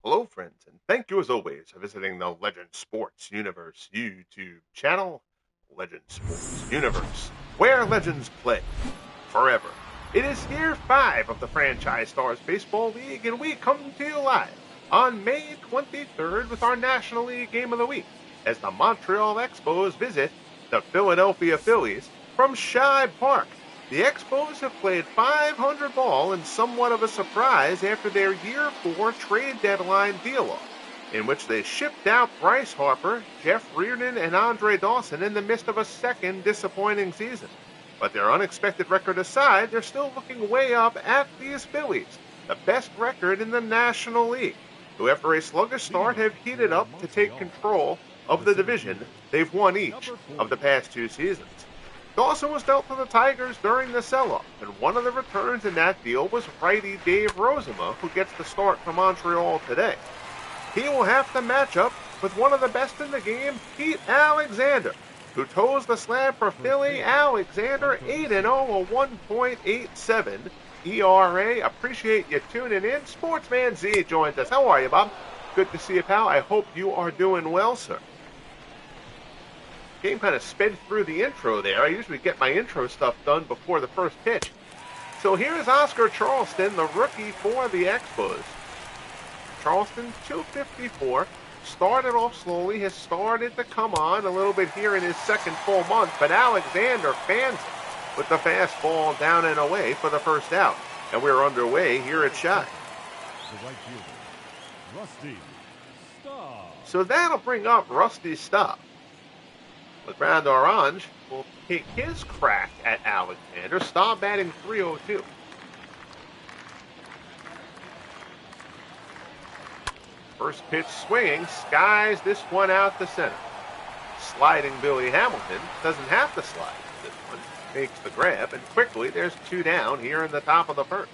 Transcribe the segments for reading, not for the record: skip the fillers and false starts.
Hello, friends, and thank you as always for visiting the Legend Sports Universe YouTube channel, Legend Sports Universe, where legends play forever. It is year 5 of the Franchise Stars Baseball League, and we come to you live on May 23rd with our National League Game of the Week as the Montreal Expos visit the Philadelphia Phillies from Shibe Park. The Expos have played 500 ball in somewhat of a surprise after their Year 4 trade deadline deal-off, in which they shipped out Bryce Harper, Reardon and Andre Dawson in the midst of a second disappointing season. But their unexpected record aside, they're still looking way up at these Phillies, the best record in the National League, who after a sluggish start have heated up to take control of the division they've won each of the past 2 seasons. Dawson was dealt to the Tigers during the sell-off, and one of the returns in that deal was righty Dave Rozema, who gets the start for Montreal today. He will have to match up with one of the best in the game, Pete Alexander, who toes the slab for Philly. Alexander 8-0, a 1.87 ERA. Appreciate you tuning in. Sportsman Z joins us. How are you, Bob? Good to see you, pal. I hope you are doing well, sir. Game kind of sped through the intro there. I usually get my intro stuff done before the first pitch. So here's Oscar Charleston, the rookie for the Expos. Charleston, 254. Started off slowly, has started to come on a little bit here in his second full month, but Alexander fans it with the fastball down and away for the first out. And we're underway here at Shibe. So that'll bring up Rusty Staub. Reardon and Andre will take his crack at Alexander. Staub batting .302. First pitch swinging, skies this one out to center. Sliding Billy Hamilton doesn't have to slide this one. Makes the grab, and quickly there's 2 down here in the top of the first.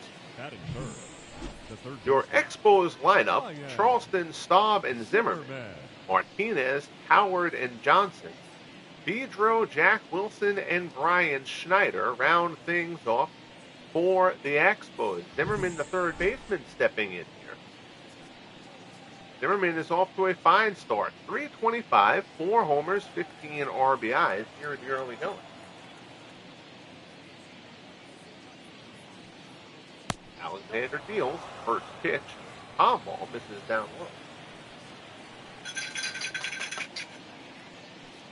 Your Expos lineup, Charleston, Staub, and Zimmerman. Martinez, Howard, and Johnson. Bedro, Jack Wilson, and Brian Schneider round things off for the Expos. Zimmerman, the third baseman, stepping in here. Zimmerman is off to a fine start. 325, 4 homers, 15 RBIs here in the early going. Alexander deals. First pitch. Palm ball misses down low.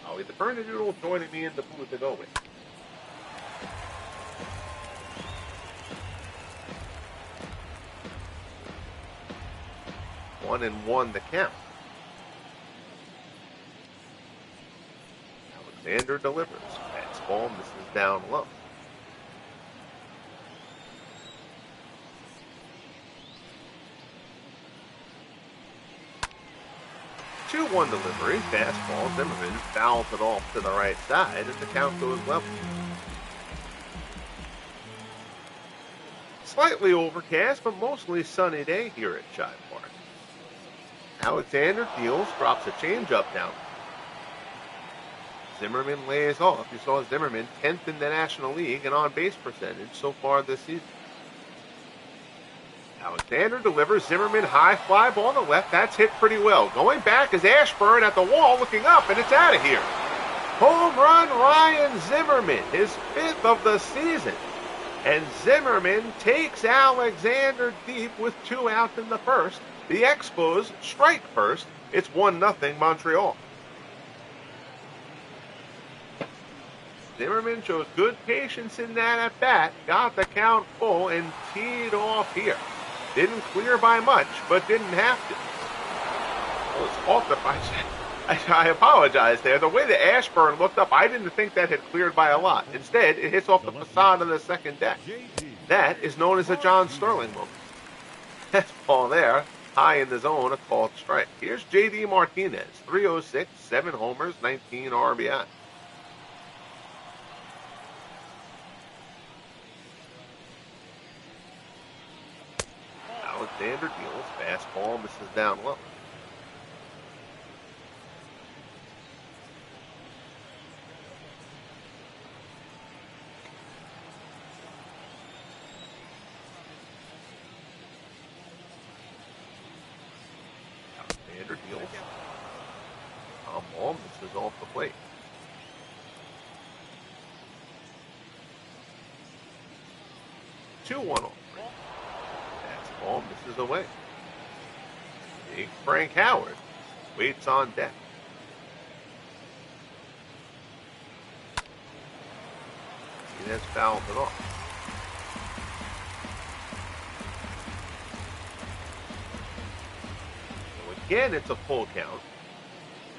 Howie the Bernadoodle joining me in the booth to go with. One and one the count. Alexander delivers. Fastball misses down low. Two-one delivery, fastball. Zimmerman fouls it off to the right side, and the count goes level. Slightly overcast, but mostly sunny day here at Shibe Park. Alexander deals, drops a changeup down. Zimmerman lays off. You saw Zimmerman 10th in the National League and on-base percentage so far this season. Alexander delivers. Zimmerman high fly ball to left. That's hit pretty well. Going back is Ashburn at the wall, looking up, and it's out of here. Home run Ryan Zimmerman, his 5th of the season. And Zimmerman takes Alexander deep with 2 outs in the first. The Expos strike first. It's 1-0 Montreal. Zimmerman shows good patience in that at bat. Got the count full and teed off here. Didn't clear by much, but didn't have to. Well, it's off the I apologize there. The way that Ashburn looked up, I didn't think that had cleared by a lot. Instead, it hits off the facade of the second deck. That is known as a John Sterling moment. That's ball there, high in the zone, a called strike. Here's J.D. Martinez, 306, 7 homers, 19 RBI. Alexander deals. Fastball misses down low. the plate. 2-1 on 3. That's ball misses away. Big Frank Howard waits on deck. He has fouled it off. So again, it's a full count.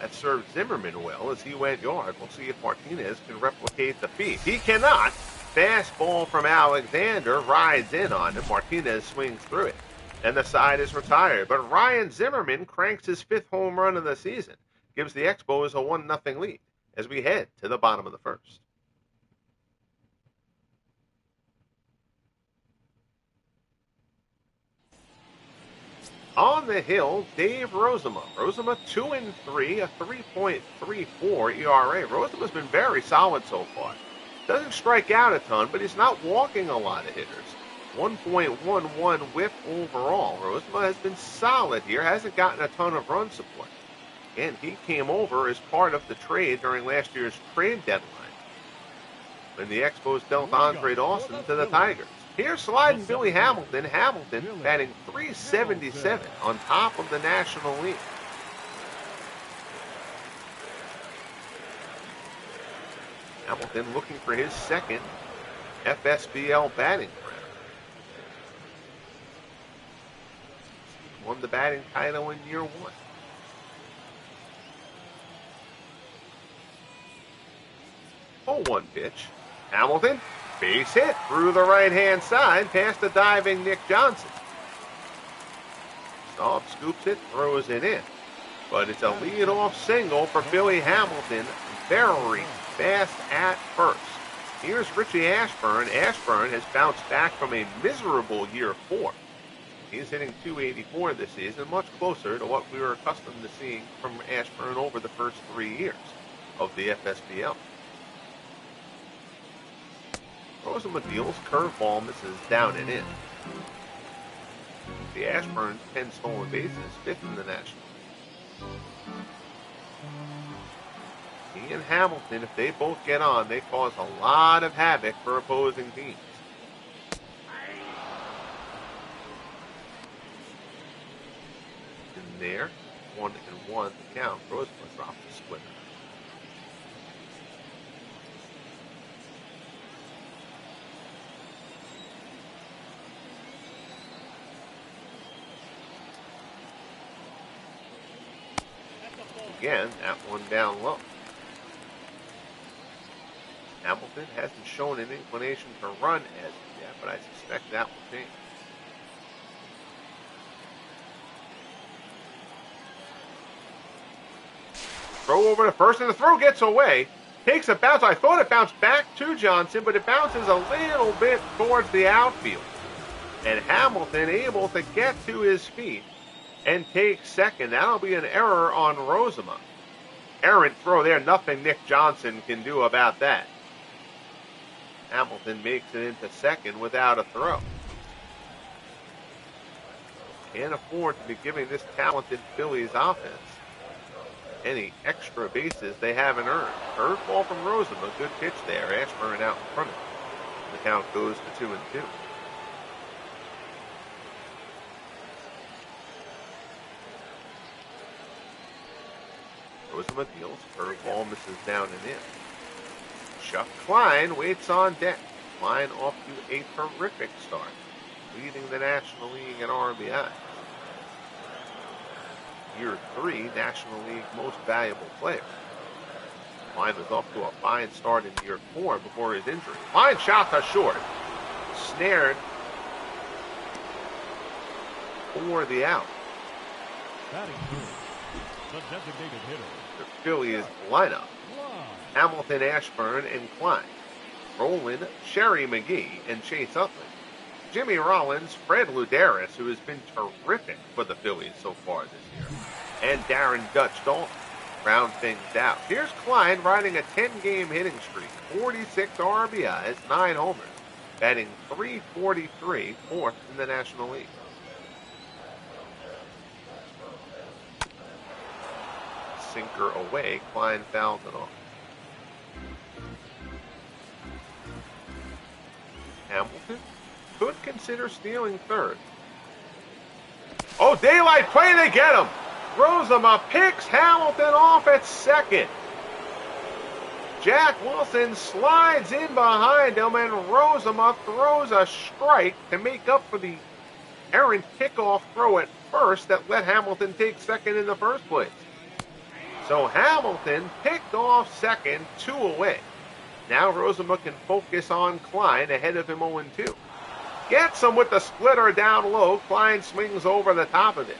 That served Zimmerman well as he went yard. We'll see if Martinez can replicate the feat. He cannot. Fastball from Alexander rides in on him. Martinez swings through it, and the side is retired. But Ryan Zimmerman cranks his 5th home run of the season. Gives the Expos a 1-0 lead as we head to the bottom of the 1st. On the hill, Dave Rozema. Rozema 2-3, a 3.34 ERA. Rozema's been very solid so far. Doesn't strike out a ton, but he's not walking a lot of hitters. 1.11 whip overall. Rozema has been solid here. Hasn't gotten a ton of run support. And he came over as part of the trade during last year's trade deadline when the Expos dealt Andre Dawson to the Tigers. Here's sliding Billy Hamilton. Hamilton batting .377 on top of the National League. Hamilton looking for his 2nd FSBL batting crown. He won the batting title in year 1. Oh, 1 pitch. Hamilton, base hit through the right-hand side past the diving Nick Johnson. Staub scoops it, throws it in. But it's a leadoff single for Billy Hamilton. Very fast at first. Here's Richie Ashburn. Ashburn has bounced back from a miserable year 4. He's hitting .284 this season, much closer to what we were accustomed to seeing from Ashburn over the first 3 years of the FSBL. Rozema deals, curveball misses down and in. The Ashburn's 10 stolen bases, 5th in the National League. He and Hamilton, if they both get on, they cause a lot of havoc for opposing teams. In there, 1-1 the count. Rozema drops the splitter. Again, that one down low. Hamilton hasn't shown an inclination to run as of yet, but I suspect that will change. Throw over to first, and the throw gets away. Takes a bounce. I thought it bounced back to Johnson, but it bounces a little bit towards the outfield. And Hamilton able to get to his feet and take second. That'll be an error on Rozema. Errant throw there. Nothing Nick Johnson can do about that. Hamilton makes it into second without a throw. Can't afford to be giving this talented Phillies offense any extra bases they haven't earned. Curveball from Rozema. Good pitch there. Ashburn out in front of him. The count goes to 2-2. Rozema deals. Curveball misses down and in. Chuck Klein waits on deck. Klein off to a terrific start, leading the National League in RBI. Year 3, National League most valuable player. Klein was off to a fine start in year 4 before his injury. Line shot to short. Snared for the out. The designated hitter. The Phillies lineup. Hamilton, Ashburn, and Klein. Roland, Sherry McGee, and Chase Utley. Jimmy Rollins, Fred Luderis, who has been terrific for the Phillies so far this year, and Darren Dutch Dalton round things out. Here's Klein riding a 10-game hitting streak, 46 RBIs, 9 homers, batting .343, 4th in the National League. sinker away. Klein fouled it off. Hamilton could consider stealing third. Oh, daylight play, they get him. Rozema picks Hamilton off at second. Jack Wilson slides in behind him, and Rozema throws a strike to make up for the errant kickoff throw at first that let Hamilton take second in the first place. So Hamilton picked off second, 2 away. Now Rozema can focus on Klein ahead of him 0-2. Gets him with the splitter down low. Klein swings over the top of it.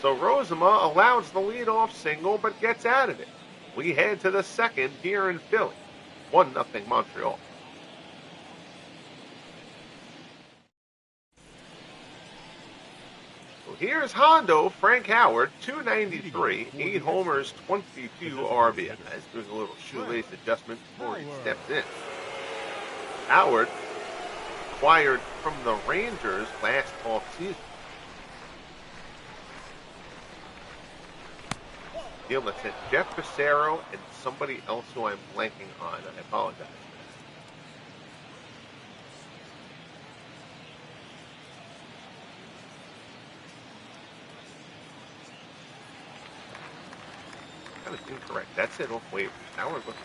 So Rozema allows the leadoff single but gets out of it. We head to the second here in Philly. 1-0 Montreal. So here's Hondo, Frank Howard, 293, 8 homers, 22 RBIs. Doing a little shoelace adjustment before he steps in. Howard acquired from the Rangers last offseason. Deal that sent Jeff Passero and somebody else who I'm blanking on. I apologize. That was incorrect. That's it. Oh, wait. Howard was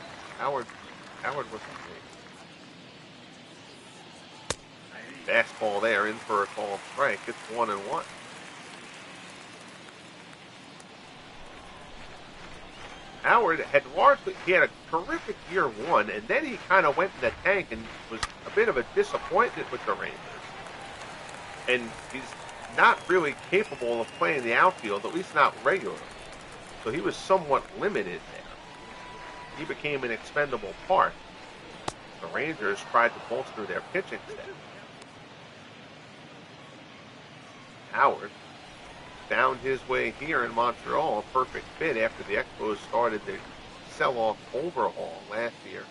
fastball there, in for a called strike. It's 1-1. Howard had a terrific year one, and then he kind of went in the tank and was a bit of a disappointment with the Rangers. And he's not really capable of playing the outfield, at least not regularly. So he was somewhat limited there. He became an expendable part. The Rangers tried to bolster their pitching staff. Howard found his way here in Montreal, a perfect fit after the Expos started the sell-off overhaul last year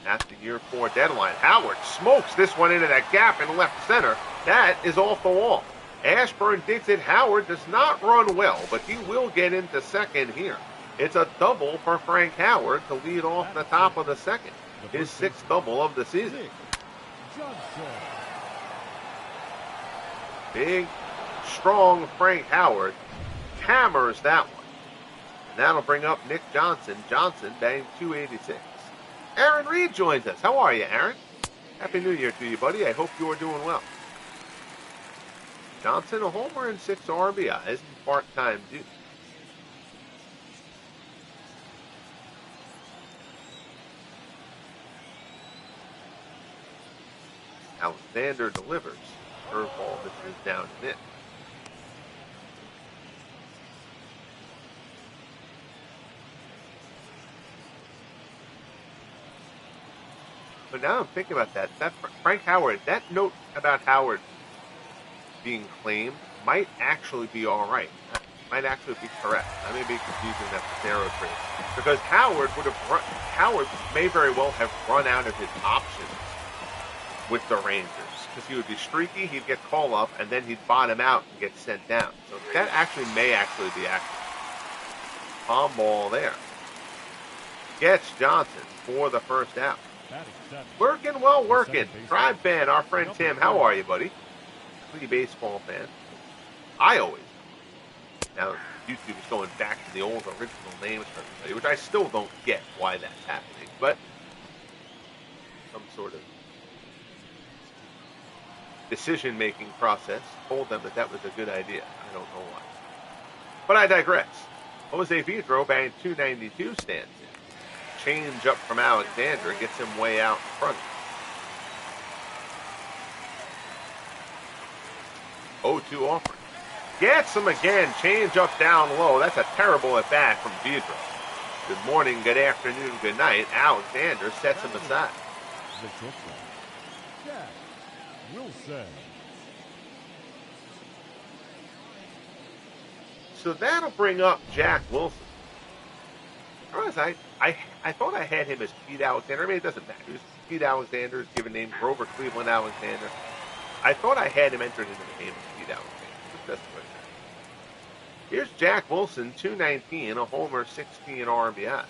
at the year 4 deadline. Howard smokes this one into that gap in left center. That is off the wall. Ashburn digs it. Howard does not run well, but he will get into second here. It's a double for Frank Howard to lead off the top of the second. His 6th double of the season. Big, strong Frank Howard hammers that one. And that'll bring up Nick Johnson. Johnson banged 286. Aaron Reed joins us. How are you, Aaron? Happy New Year to you, buddy. I hope you are doing well. Johnson, a homer and 6 RBIs in part-time duty. Alexander delivers. Curveball, this is down and in. But now I'm thinking about that. That Frank Howard, that note about Howard being claimed might actually be all right. Might actually be correct. I may be confusing that Passero trade because Howard may very well have run out of his options with the Rangers because he would be streaky, he'd get call up, and then he'd bottom out and get sent down. So that may actually be accurate. Palm ball there. Gets Johnson for the first out. Working well, working. Tribe fan, our friend Tim. How are you, buddy? Complete baseball fan. I always. Now, YouTube is going back to the old original names for everybody, which I still don't get why that's happening, but some sort of decision-making process told them that was a good idea. I don't know why. But I digress. Jose Vidro banged 292, stands in. Change up from Alexander gets him way out in front. 0-2 offering. Gets him again. Change up down low. That's a terrible at bat from Vidro. Good morning, good afternoon, good night. Alexander sets him aside. So that'll bring up Jack Wilson. I thought I had him as Pete Alexander. I mean, it doesn't matter. It was Pete Alexander, his given name, Grover Cleveland Alexander. I thought I had him entered into the name of Pete Alexander. That's what it Here's Jack Wilson, 219, a homer, 16 RBIs.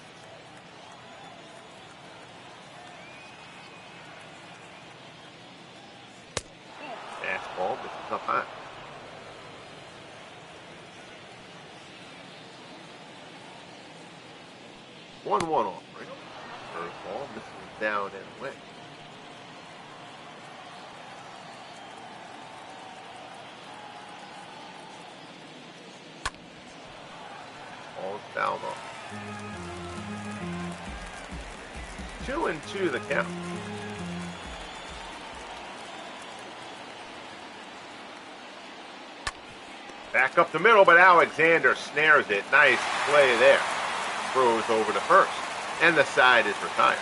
Fastball misses up high. One offering. Curveball misses down and away. Ball's fouled off. 2-2 the count. Back up the middle, but Alexander snares it. Nice play there. Throws over to first, and the side is retired.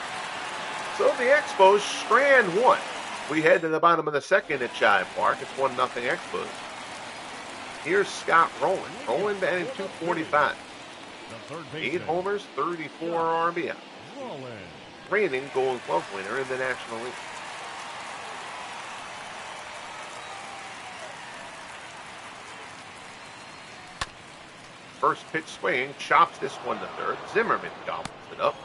So the Expos strand one. We head to the bottom of the second at Shibe Park. It's 1-0 Expos. Here's Scott Rowland. Rowland batting .245. 8 homers, 34 RBI. Reigning Gold Glove winner in the National League. First pitch swinging, chops this one to third. Zimmerman gobbles it up,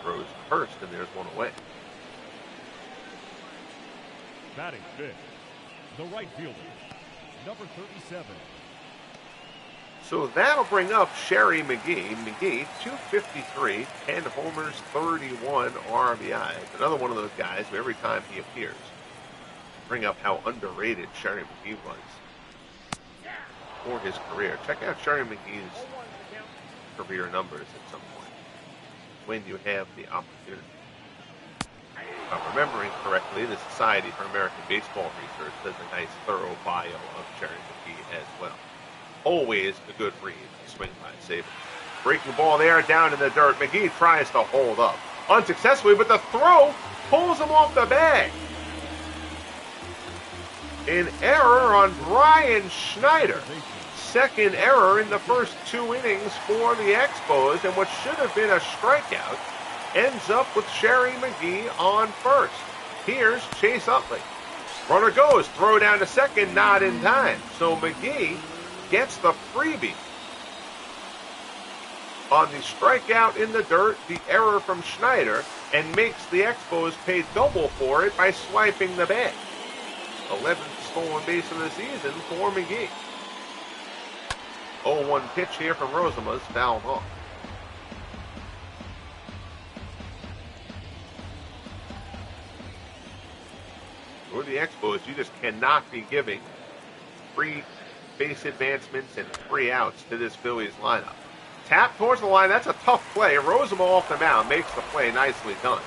throws to first, and there's one away. Batting fifth, the right fielder, number 37. So that'll bring up Sherry McGee. McGee, .253, 10 homers, 31 RBIs. Another one of those guys who every time he appears, bring up how underrated Sherry McGee was for his career. Check out Sherry McGee's career numbers at some point when you have the opportunity. If I'm remembering correctly, the Society for American Baseball Research does a nice thorough bio of Sherry McGee as well. Always a good read, swing by Saban. Breaking ball there, down in the dirt. McGee tries to hold up. Unsuccessfully, but the throw pulls him off the bag. An error on Brian Schneider. Second error in the first 2 innings for the Expos, and what should have been a strikeout ends up with Sherry McGee on first. Here's Chase Utley. Runner goes, throw down to second, not in time. So McGee gets the freebie on the strikeout in the dirt, the error from Schneider, and makes the Expos pay double for it by swiping the bag. 11th stolen base of the season for McGee. 0-1 pitch here from Rozema's fouled off. For the Expos, you just cannot be giving free base advancements and 3 outs to this Phillies lineup. Tap towards the line. That's a tough play. Rozema off the mound makes the play. Nicely done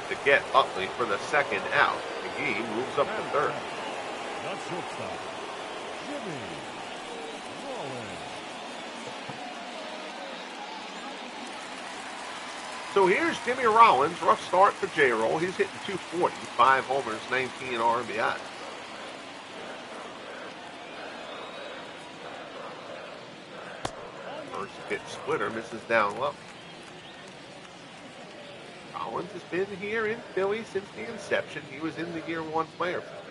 to get Utley for the second out. McGee moves up to third. Not shortstop, Jimmy Rollins. So here's Jimmy Rollins. Rough start for J-Roll. He's hitting .240, 5 homers, 19 RBI. First pitch splitter misses down low. Rollins has been here in Philly since the inception. He was in the year 1 player for me.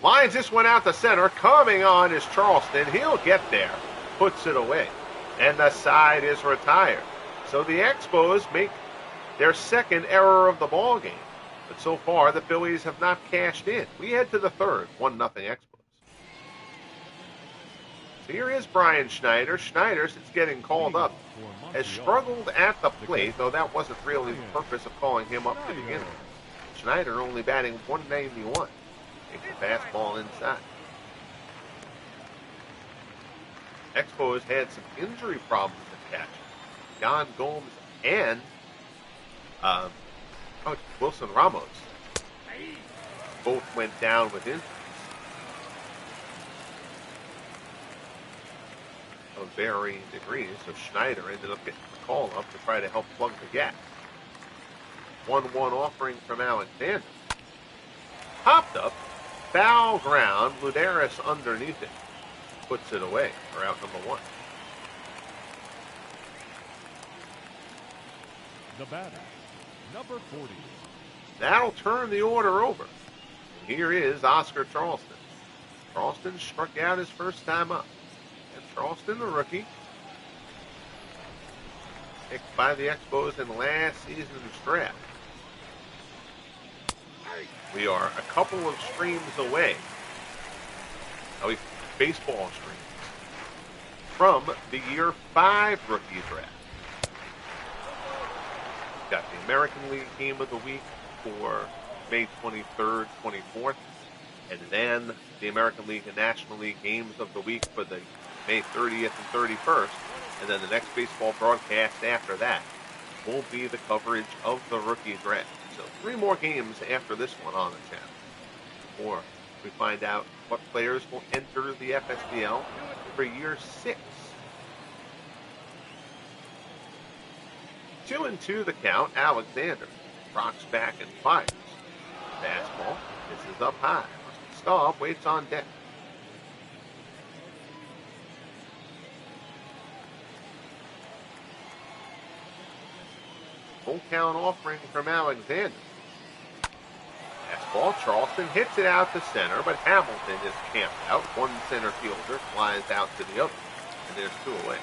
Lines this one out to center. Coming on is Charleston. He'll get there. Puts it away. And the side is retired. So the Expos make their second error of the ball game. But so far, the Phillies have not cashed in. We head to the third, 1-0 Expos. So here is Brian Schneider. Schneider, since getting called up, has struggled at the plate, though that wasn't really the purpose of calling him up to begin with. Schneider only batting .191. Takes a fastball inside. Expos had some injury problems in catching. Jan Gomes and Wilson Ramos both went down with injuries of varying degrees, so Schneider ended up getting the call up to try to help plug the gap. 1-1 offering from Alexander. Popped up, foul ground, Luderis underneath it. Puts it away for out number 1. The batter, number 40. That'll turn the order over. And here is Oscar Charleston. Charleston struck out his first time up. And Charleston, the rookie, picked by the Expos in last season's draft. We are a couple of streams away, at least baseball streams, from the year 5 rookie draft. Got the American League Game of the Week for May 23rd, 24th, and then the American League and National League Games of the Week for the May 30th and 31st, and then the next baseball broadcast after that will be the coverage of the rookie draft. So 3 more games after this one on the channel before we find out what players will enter the FSBL for year 6. 2-2 the count. Alexander rocks back and fires. Fastball. This is up high. Staub waits on deck. Full count offering from Alexander. Fastball. Charleston hits it out to center, but Hamilton is camped out. One center fielder flies out to the other, and there's 2 away.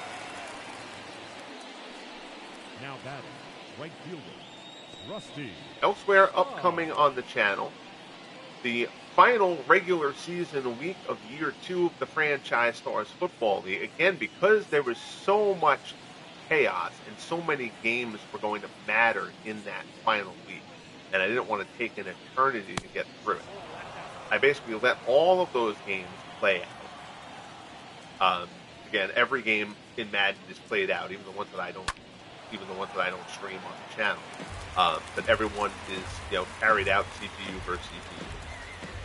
Now batting, right fielder, Rusty. Elsewhere upcoming on the channel, the final regular season week of year 2 of the Franchise Stars Football League. Again, because there was so much chaos and so many games were going to matter in that final week, and I didn't want to take an eternity to get through it. I basically let all of those games play out. Again, every game in Madden is played out, even the ones that I don't stream on the channel. But everyone is, carried out CPU versus CPU.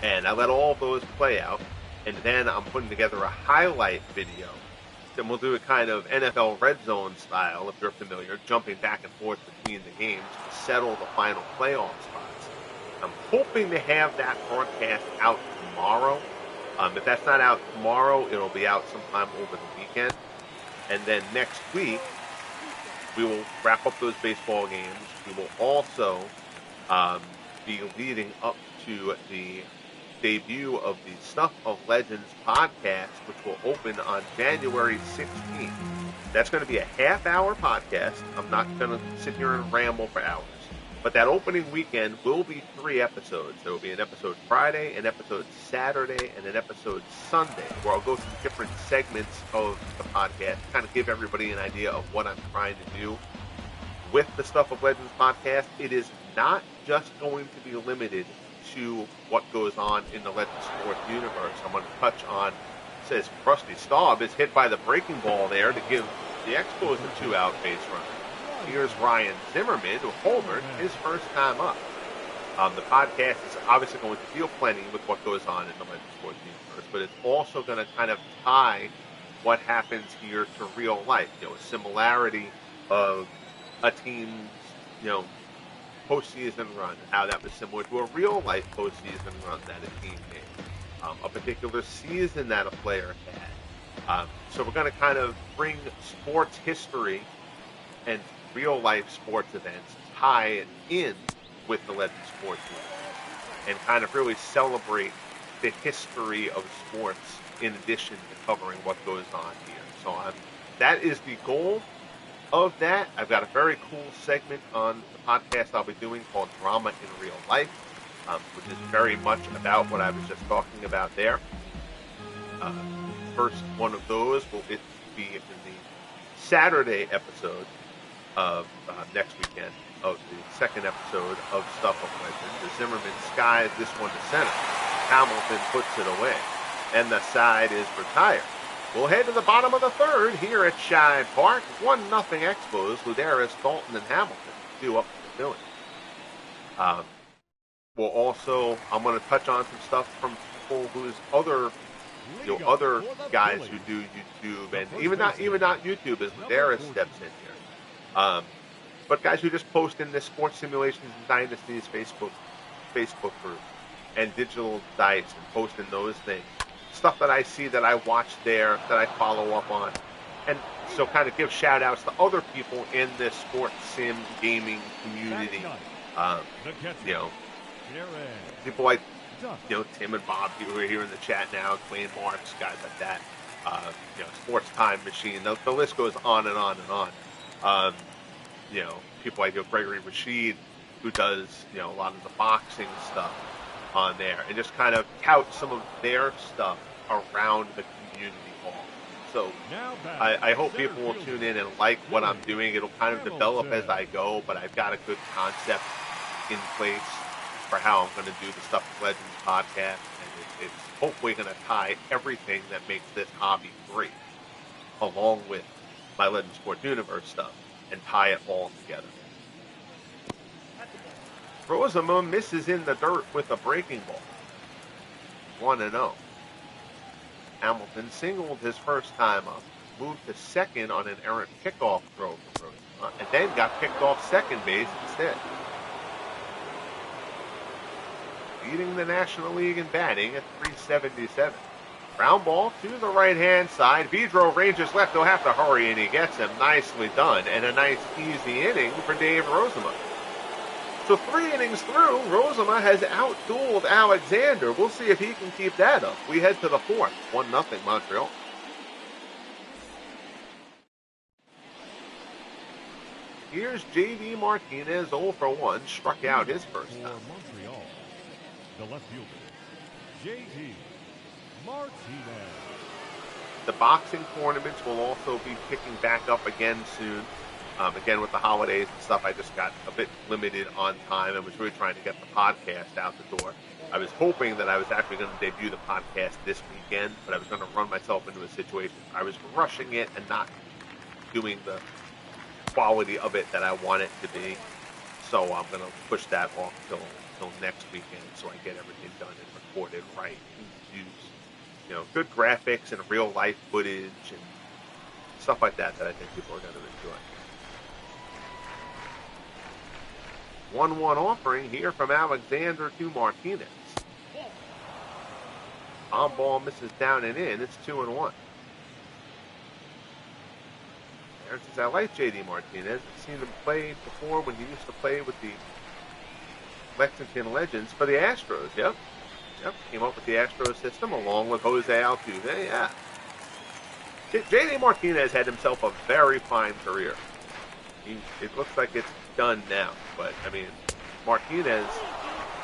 And I let all of those play out, and then I'm putting together a highlight video. Then we'll do a kind of NFL Red Zone style, if you're familiar, jumping back and forth between the games to settle the final playoff spots. I'm hoping to have that broadcast out tomorrow. If that's not out tomorrow, it'll be out sometime over the weekend. And then next week, we will wrap up those baseball games. We will also be leading up to the debut of the Stuff of Legends podcast, which will open on January 16th. That's going to be a half-hour podcast. I'm not going to sit here and ramble for hours. But that opening weekend will be 3 episodes. There will be an episode Friday, an episode Saturday, and an episode Sunday, where I'll go through different segments of the podcast, kind of give everybody an idea of what I'm trying to do with the Stuff of Legends podcast. It is not just going to be limited to what goes on in the Legends Sports universe. I'm going to touch on, says Rusty Staub is hit by the breaking ball there to give the Expos a 2-out base run. Here's Ryan Zimmerman, who homered his first time up. The podcast is obviously going to deal plenty with what goes on in the Legends Sports universe, but it's also going to kind of tie what happens here to real life. A similarity of a team's, postseason run, how that was similar to a real life postseason run that a team made, a particular season that a player had. So we're going to kind of bring sports history and real life sports events, tie it in with the Legends Sports universe, and kind of really celebrate the history of sports in addition to covering what goes on here. So that is the goal of that. I've got a very cool segment on the podcast I'll be doing called Drama in Real Life, which is very much about what I was just talking about there. First one of those will be in the Saturday episode of next weekend of the second episode of Stuff of Legends. The Zimmerman skies this one to center. Hamilton puts it away, and the side is retired. We'll head to the bottom of the third here at Shibe Park. 1-0 Expos. Luderis, Dalton, and Hamilton due up to the Phillies. We'll also, I'm going to touch on some stuff from people whose other guys who do YouTube, and even not YouTube, as Luderis steps in here. But guys who just post in this Sports Simulations and Dynasties Facebook group and Digital Dice and post in those things. Stuff that I see that I watch there, that I follow up on. And so kind of give shout outs to other people in this sports sim gaming community. People like, Tim and Bob who are here in the chat now, Dwayne Marks, guys like that. Sports Time Machine. The list goes on and on and on. Um, People like Gregory Rashid, who does a lot of the boxing stuff on there, and just kind of tout some of their stuff around the community hall. So I hope people will tune in and like what I'm doing. It'll kind of develop as I go, but I've got a good concept in place for how I'm going to do the Stuff with Legends podcast, and it's hopefully going to tie everything that makes this hobby great, along with my Legend Sports Universe stuff, and tie it all together. Rozema misses in the dirt with a breaking ball. 1-0. Hamilton singled his first time up, moved to second on an errant pickoff throw from Rozema, and then got picked off second base instead. Leading the National League in batting at .377. Ground ball to the right-hand side. Vidro ranges left. He'll have to hurry, and he gets him. Nicely done, and a nice, easy inning for Dave Rozema. So 3 innings through, Rozema has outdueled Alexander. We'll see if he can keep that up. We head to the 4th. 1-0 Montreal. Here's J.D. Martinez, 0 for 1. Struck out his first time. Montreal, the left fielder, J.D. Martinez. The boxing tournaments will also be picking back up again soon. Again, with the holidays and stuff, I just got a bit limited on time and was really trying to get the podcast out the door. I was hoping that I was actually going to debut the podcast this weekend, but I was going to run myself into a situation. I was rushing it and not doing the quality of it that I want it to be. So I'm going to push that off till next weekend so I get everything done and recorded right and use good graphics and real life footage and stuff like that I think people are going to enjoy. 1-1 offering here from Alexander to Martinez. On ball misses down and in. It's 2-1. There says, I like J.D. Martinez. I've seen him play before when he used to play with the Lexington Legends for the Astros. Yep. Came up with the Astros system along with Jose Altuve. Yeah. J.D. Martinez had himself a very fine career. It looks like it's done now, but I mean, Martinez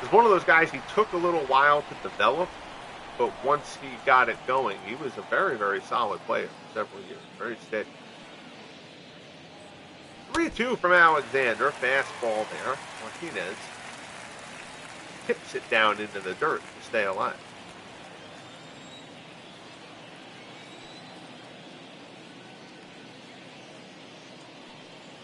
is one of those guys. He took a little while to develop, but once he got it going, he was a very, very solid player for several years. Very steady. 3-2 from Alexander. Fastball there. Martinez tips it down into the dirt to stay alive.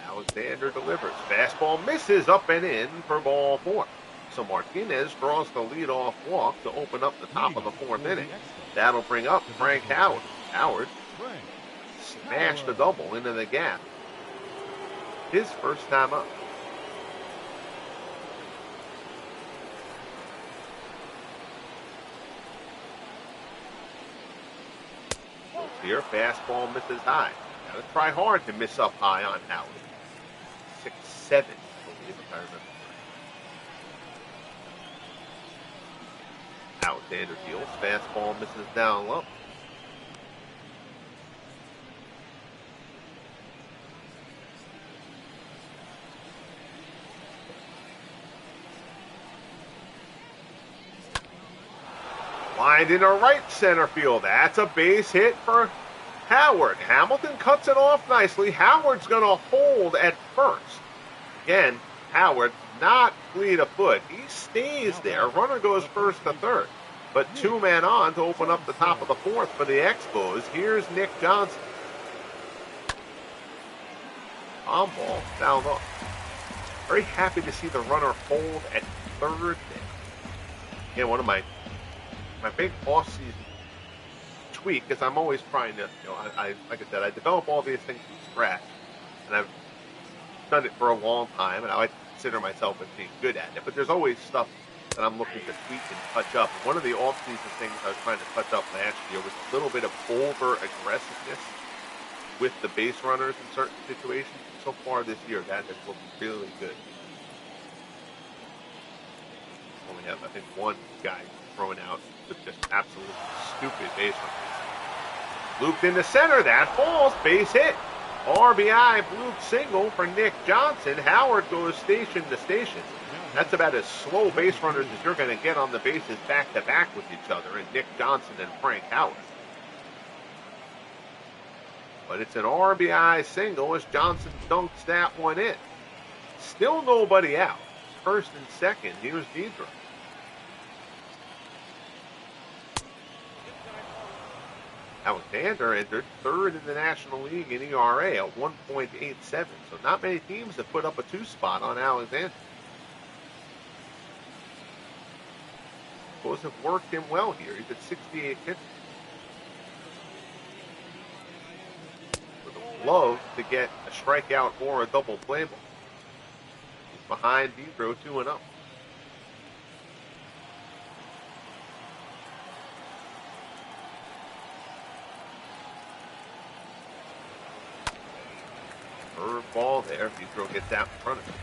Alexander delivers. Fastball misses up and in for ball 4. So Martinez draws the leadoff walk to open up the top of the 4th inning. That'll bring up Frank Howard. Howard smashed a double into the gap. His first time up. Here, fastball misses high. Gotta try hard to miss up high on Howard. 6-7, I believe, if I remember correctly. Alexander deals. Fastball misses down low. Lined into right center field. That's a base hit for Howard. Hamilton cuts it off nicely. Howard's going to hold at first. Again, Howard not fleet of foot. He stays there. Runner goes first to third. But 2 men on to open up the top of the 4th for the Expos. Here's Nick Johnson. On ball, fouled off. Very happy to see the runner hold at third there. Again, one of my big off-season tweak is I'm always trying to, like I said, I develop all these things from scratch, and I've done it for a long time, and I like to consider myself as being good at it. But there's always stuff that I'm looking to tweak and touch up. One of the off-season things I was trying to touch up last year was a little bit of over-aggressiveness with the base runners in certain situations. So far this year, that has looked really good. Only have, I think, 1 guy thrown out with just absolutely stupid base runners. Looped into center. That falls. Base hit. RBI bloop single for Nick Johnson. Howard goes station to station. That's about as slow base runners as you're going to get on the bases back-to-back with each other, and Nick Johnson and Frank Howard. But it's an RBI single as Johnson dunks that one in. Still nobody out. First and second. Here's Didro. Alexander entered third in the National League in ERA at 1.87. So not many teams have put up a two spot on Alexander. Expos have worked him well here. He's at 68 pitches. Would love to get a strikeout or a double play ball. He's behind Didro 2-0. Curve ball there. Didro gets out in front of him.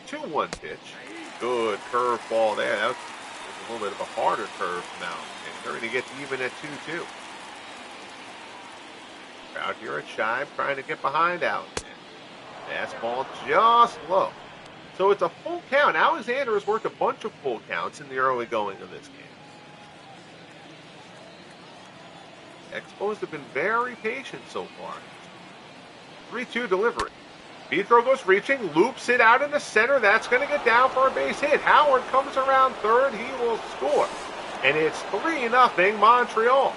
2-1 pitch. Good curve ball there. That was a little bit of a harder curve from Alexander, and he gets even at 2-2. Crowd here at Shibe trying to get behind Alexander. Fastball just low. So it's a full count. Alexander has worked a bunch of full counts in the early going of this game. Expos have been very patient so far. 3-2 delivery. Didro goes reaching, loops it out in the center. That's going to get down for a base hit. Howard comes around third. He will score. And it's 3-0 Montreal.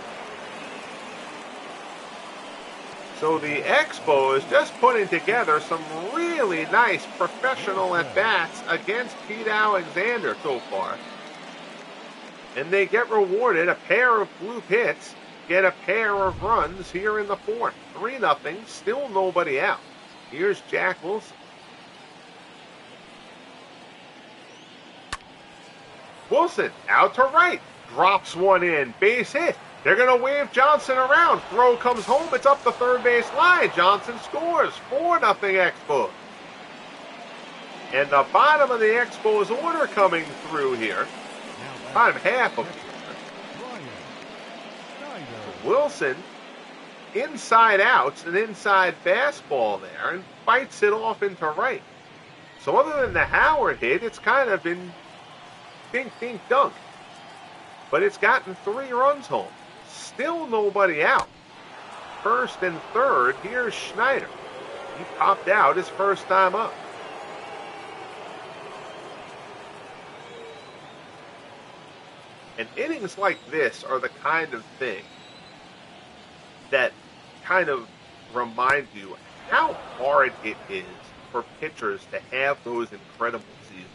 So the Expos just putting together some really nice professional at-bats against Pete Alexander so far. And they get rewarded a pair of bloop hits, get a pair of runs here in the fourth. 3-0, still nobody out. Here's Jack Wilson. Wilson out to right. Drops one in. Base hit. They're going to wave Johnson around. Throw comes home. It's up the third base line. Johnson scores. 4-0 Expos. And the bottom of the Expos order coming through here. Bottom half of the order. Wilson inside outs, an inside fastball there, and fights it off into right. So other than the Howard hit, it's kind of been dink, dink, dunk. But it's gotten 3 runs home. Still nobody out. First and third, here's Schneider. He popped out his first time up. And innings like this are the kind of thing that kind of remind you how hard it is for pitchers to have those incredible seasons.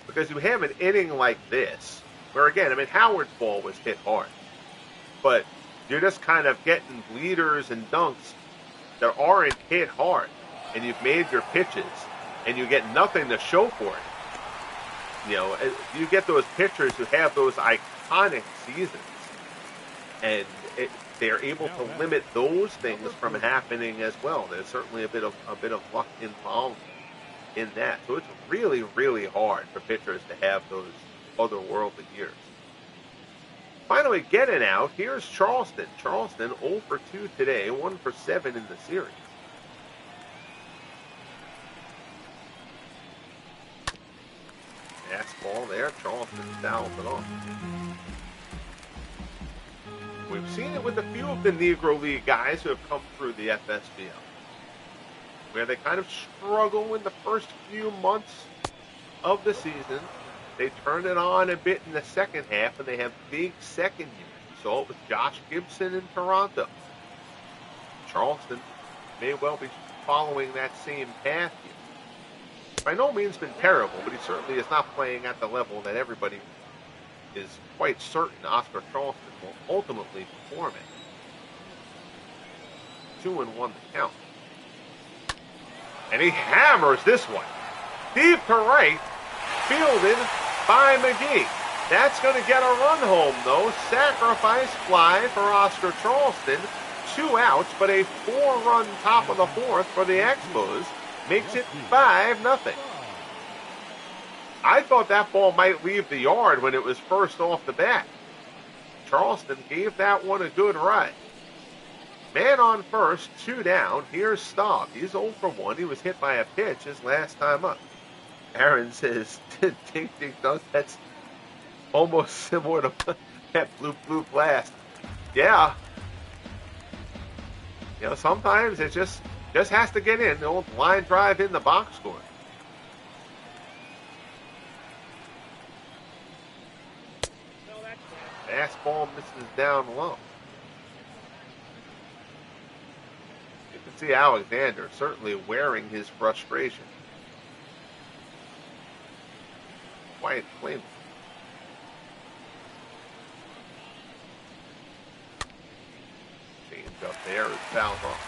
Because you have an inning like this, where again, I mean, Howard's ball was hit hard, but you're just kind of getting bleeders and dunks that aren't hit hard, and you've made your pitches, and you get nothing to show for it. You know, you get those pitchers who have those iconic seasons, and they're able to limit those things from happening as well. There's certainly a bit of luck involved in that. So it's really, really hard for pitchers to have those otherworldly years. Finally, getting out, here's Charleston. Charleston 0 for 2 today, 1 for 7 in the series. Fastball there. Charleston fouls it off. We've seen it with a few of the Negro League guys who have come through the FSBL, where they kind of struggle in the first few months of the season. They turn it on a bit in the second half, and they have big second years. We saw it with Josh Gibson in Toronto. Charleston may well be following that same path here. By no means been terrible, but he certainly is not playing at the level that everybody is quite certain Oscar Charleston will ultimately perform at. 2-1 the count. And he hammers this one. Deep to right, fielded by McGee. That's going to get a run home, though. Sacrifice fly for Oscar Charleston. 2 outs, but a 4-run top of the fourth for the Expos makes it 5-0. I thought that ball might leave the yard when it was first off the bat. Charleston gave that one a good ride. Man on first, 2 down. Here's Staub. He's 0 for 1. He was hit by a pitch his last time up. Aaron says, ding, ding, dong. That's almost similar to that bloop, bloop blast. Yeah. You know, sometimes it just has to get in. The old line drive in the box score. Fastball misses down low. You can see Alexander certainly wearing his frustration. Quite plainly. Change up there is fouled off.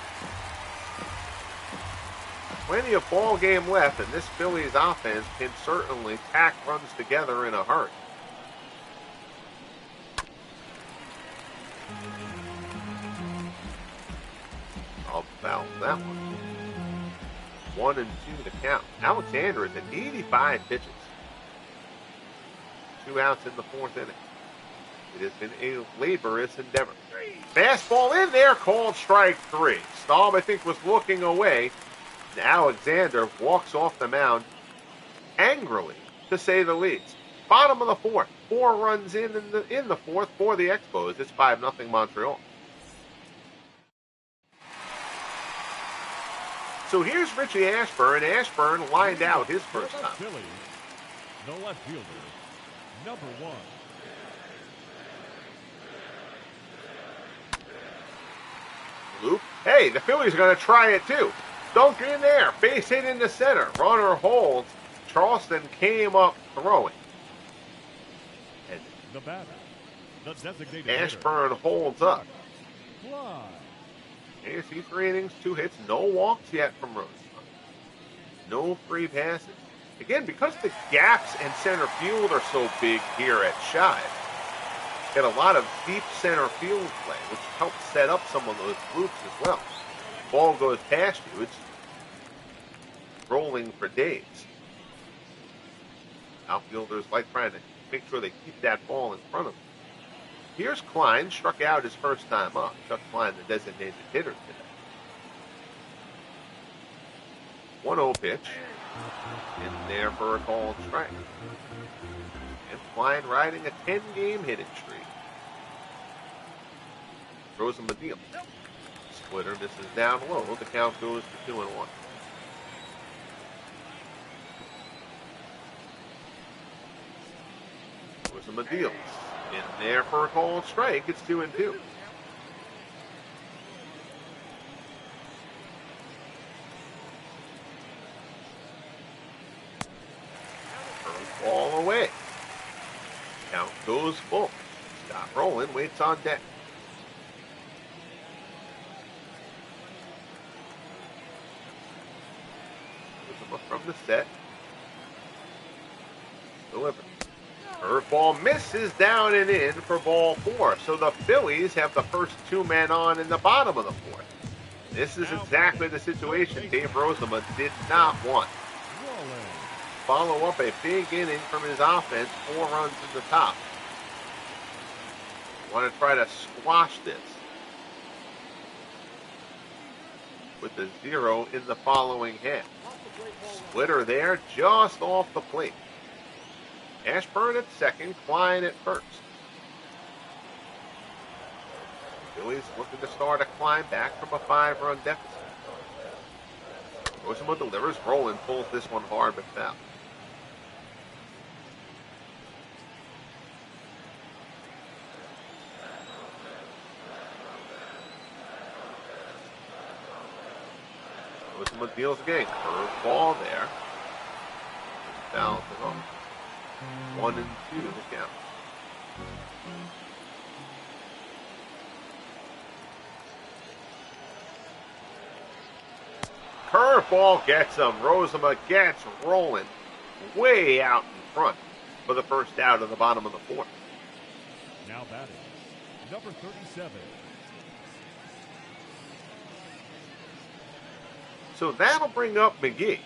Plenty of ball game left, and this Phillies offense can certainly tack runs together in a hurry. I'll foul that one. 1 and 2 to count. Alexander is at 85 pitches. 2 outs in the 4th inning. It has been a laborious endeavor. Fastball in there, called strike 3. Staub, I think, was looking away. And Alexander walks off the mound angrily, to say the least. Bottom of the 4th. 4 runs in the 4th for the Expos. It's 5-0 Montreal. So here's Richie Ashburn. Ashburn lined out his first time. Phillies, the left fielder, number 1. Loop. Hey, the Phillies are going to try it too. Dunk in there. Base hit into center. Runner holds. Charleston came up throwing. And the batter, the designated Ashburn holds up. Fly. ASC 3 innings, 2 hits, no walks yet from Rozema. No free passes. Again, because the gaps in center field are so big here at Shive, get a lot of deep center field play, which helps set up some of those loops as well. Ball goes past you, it's rolling for days. Outfielders like trying to make sure they keep that ball in front of them. Here's Klein, struck out his first time up. Chuck Klein, the designated hitter today. 1-0 pitch. In there for a called strike. And Klein riding a 10-game hitting streak. Throws him a deal. Splitter misses down low. The count goes to 2-1. Throws him a deal. In there for a called strike. It's 2-2. Ball away. Count goes full. Stop rolling. Waits on deck. From the set. Delivered. Curveball misses down and in for ball 4. So the Phillies have the first 2 men on in the bottom of the 4th. This is exactly the situation Dave Rozema did not want. Follow up a big inning from his offense, 4 runs in the top. Want to try to squash this with the 0 in the following half. Splitter there, just off the plate. Ashburn at second, Klein at first. Phillies looking to start a climb back from a 5-run deficit. Rozema delivers, Roland pulls this one hard but foul. Rozema deals again. Curve ball there. Fouls it off. 1 and 2 to count. Curveball gets him. Rozema gets rolling way out in front for the first out of the bottom of the 4th. Now batting, number 37. So that'll bring up McGee.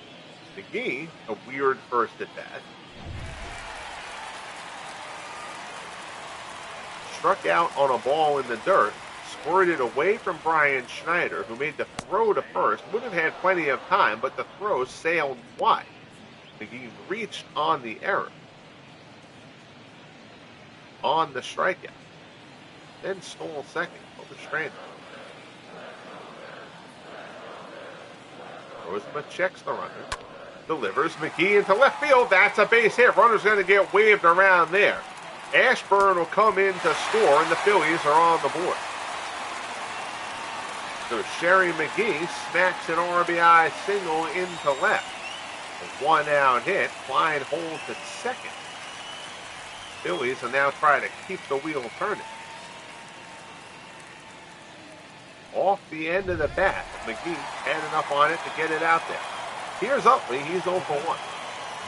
McGee, a weird first at bat. struck out on a ball in the dirt, squirted away from Brian Schneider, who made the throw to first. Would have had plenty of time, but the throw sailed wide. McGee reached on the error, on the strikeout, then stole second over stranded. Rozema checks the runner, delivers McGee into left field. That's a base hit. Runner's going to get waved around there. Ashburn will come in to score, and the Phillies are on the board. So Sherry McGee smacks an RBI single into left. A one-out hit. Klein holds at second. Phillies will now try to keep the wheel turning. Off the end of the bat, McGee had enough on it to get it out there. Here's Utley. He's 0 for 1.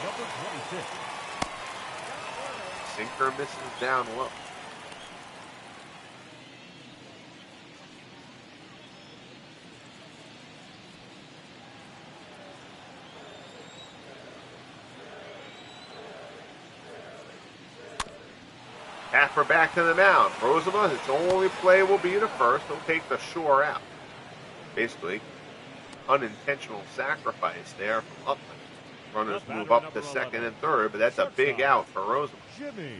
Number 26. Sinker misses down low. Harper back to the mound. Rozema, his only play will be to first. He'll take the shore out. Basically, unintentional sacrifice there from Utley. Runners move up to second and third, but that's a big out for Rozema. Jimmy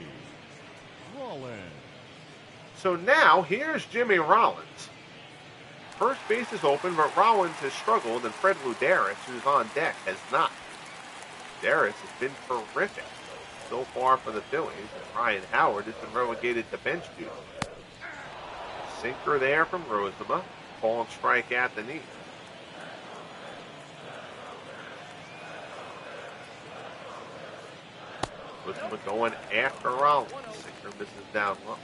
Rollins. So now, here's Jimmy Rollins. First base is open, but Rollins has struggled, and Fred Luderis, who's on deck, has not. Luderis has been terrific so far for the Phillies, and Ryan Howard has been relegated to bench duty. Sinker there from Rozema. Called strike at the knee. Rozema going after Rollins. Sinker misses down low.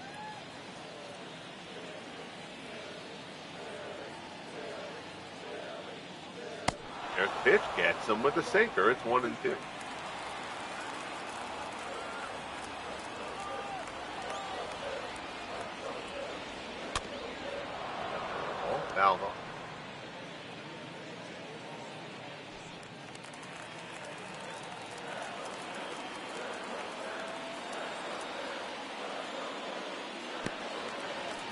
There's the pitch. Gets him with the sinker. It's 1-2. Fouled off.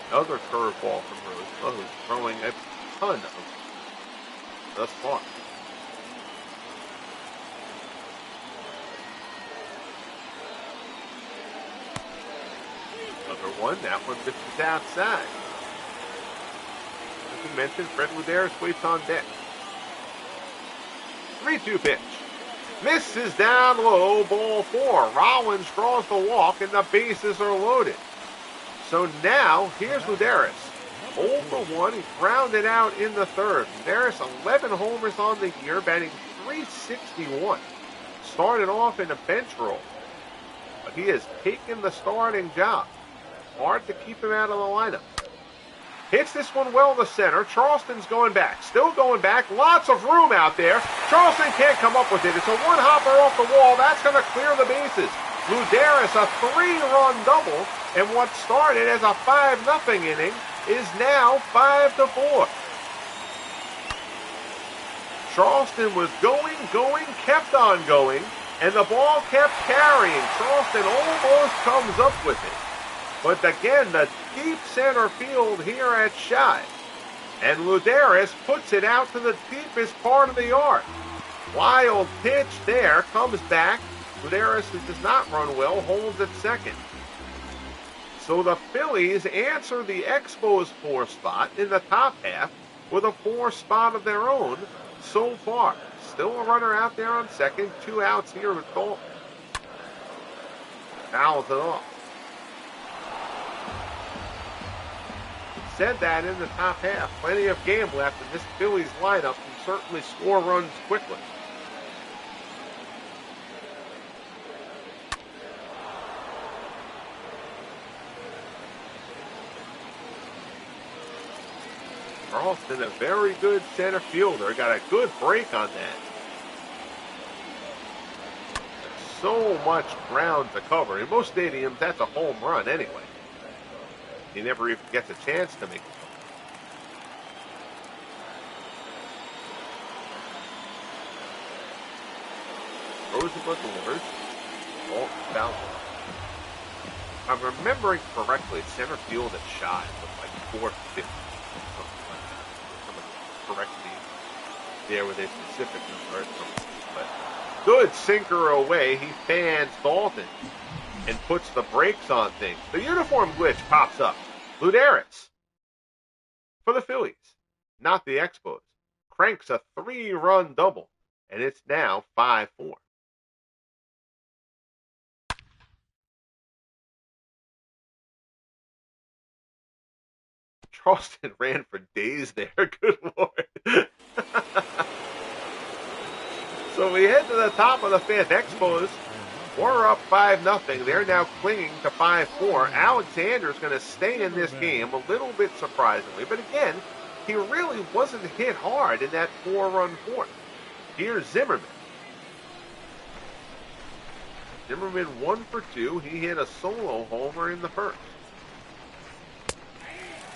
Another curveball from Rozema, who's throwing a ton of thus far. Another one. That one misses outside. As we mentioned, Fred Luderis waits on deck. 3-2 pitch. Misses down low, ball 4. Rollins draws the walk, and the bases are loaded. So now, here's Luderis. 0 for 1. He grounded out in the third. Luderis, 11 homers on the year, batting .361. Started off in a bench role, but he has taken the starting job. Hard to keep him out of the lineup. Hits this one well to center. Charleston's going back. Still going back. Lots of room out there. Charleston can't come up with it. It's a one-hopper off the wall. That's going to clear the bases. Luderis, a 3-run double. And what started as a 5-0 inning is now 5-4. Charleston was going, kept on going, and the ball kept carrying. Charleston almost comes up with it. But again, the deep center field here at Shive. And Luderis puts it out to the deepest part of the yard. Wild pitch there, comes back. Luderis, who does not run well, holds at second. So the Phillies answer the Expos 4 spot in the top half with a 4 spot of their own so far. Still a runner out there on second. 2 outs here with Dalton. Fouls it off. Said that in the top half. Plenty of game left, and this Phillies lineup can certainly score runs quickly. Charleston, a very good center fielder, got a good break on that. So much ground to cover. In most stadiums, that's a home run anyway. He never even gets a chance to make it. Rozema delivers. Oh, foul. I'm remembering correctly, center field at Shai was like 450 or something like that. Somebody correct me there with a specific number. But good sinker away. He fans Dalton and puts the brakes on things. The uniform glitch pops up. Luderis for the Phillies, not the Expos, cranks a 3-run double, and it's now 5-4. Charleston ran for days there. Good Lord. So we head to the top of the fifth. Expos were up 5-0. They're now clinging to 5-4. Alexander's going to stay in this game a little bit surprisingly. But again, he really wasn't hit hard in that 4-run fourth. Here's Zimmerman. Zimmerman 1 for 2. He hit a solo homer in the first.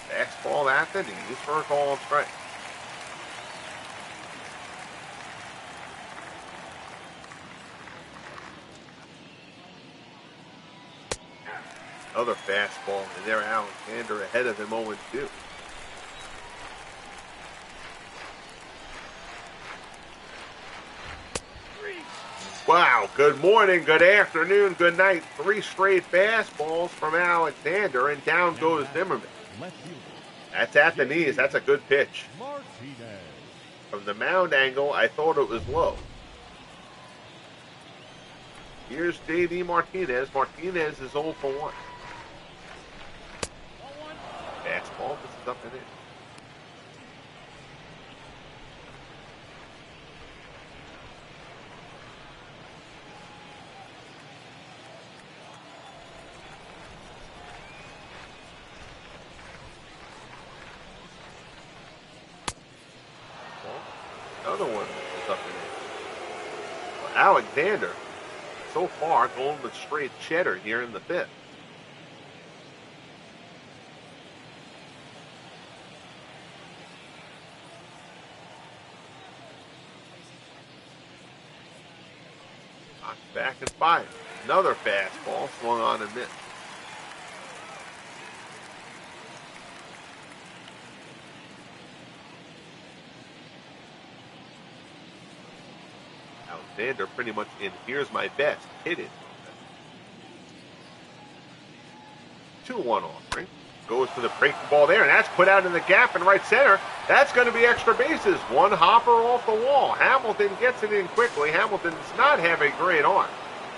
Fastball at the knees for a call strike. Another fastball, and there Alexander ahead of him 0-2. Wow, good morning, good afternoon, good night. 3 straight fastballs from Alexander, and down goes Zimmerman. That's at the knees. That's a good pitch. From the mound angle, I thought it was low. Here's J.D. Martinez. Martinez is 0 for 1. Fastball. This is up and in. Another one is up and in. Well, Alexander, so far, going with straight cheddar here in the fifth. Back and fire. Another fastball swung on and missed. Alexander pretty much in here's my best. Hit it. 2-1 offering. Goes to the breaking ball there, and that's put out in the gap in right center. That's going to be extra bases. One hopper off the wall. Hamilton gets it in quickly. Hamilton does not have a great arm.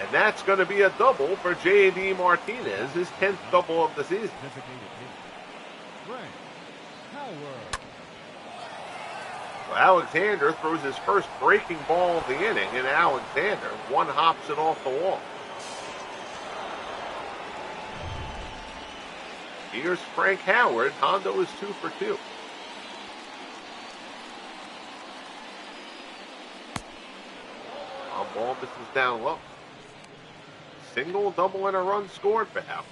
And that's going to be a double for J.D. Martinez, his 10th double of the season. Well, Alexander throws his first breaking ball of the inning, and Alexander one hops it off the wall. Here's Frank Howard. Hondo is 2 for 2. Ball misses down low. Single, double, and a run scored for Howard.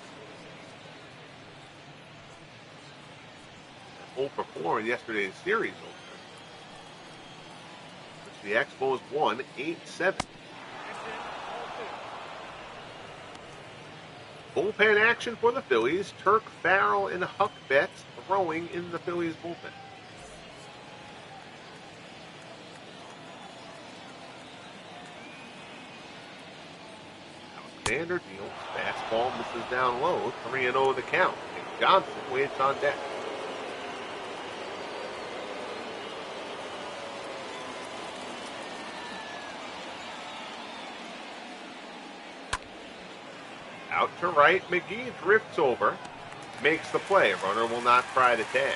0 for 4 in yesterday's series opener, which the Expos won 8-7. Bullpen action for the Phillies. Turk, Farrell, and Huck Betts throwing in the Phillies bullpen. Alexander deals. Fastball misses down low. 3-0 the count. And Johnson waits on deck. Out to right, McGee drifts over, makes the play. Runner will not try to tag.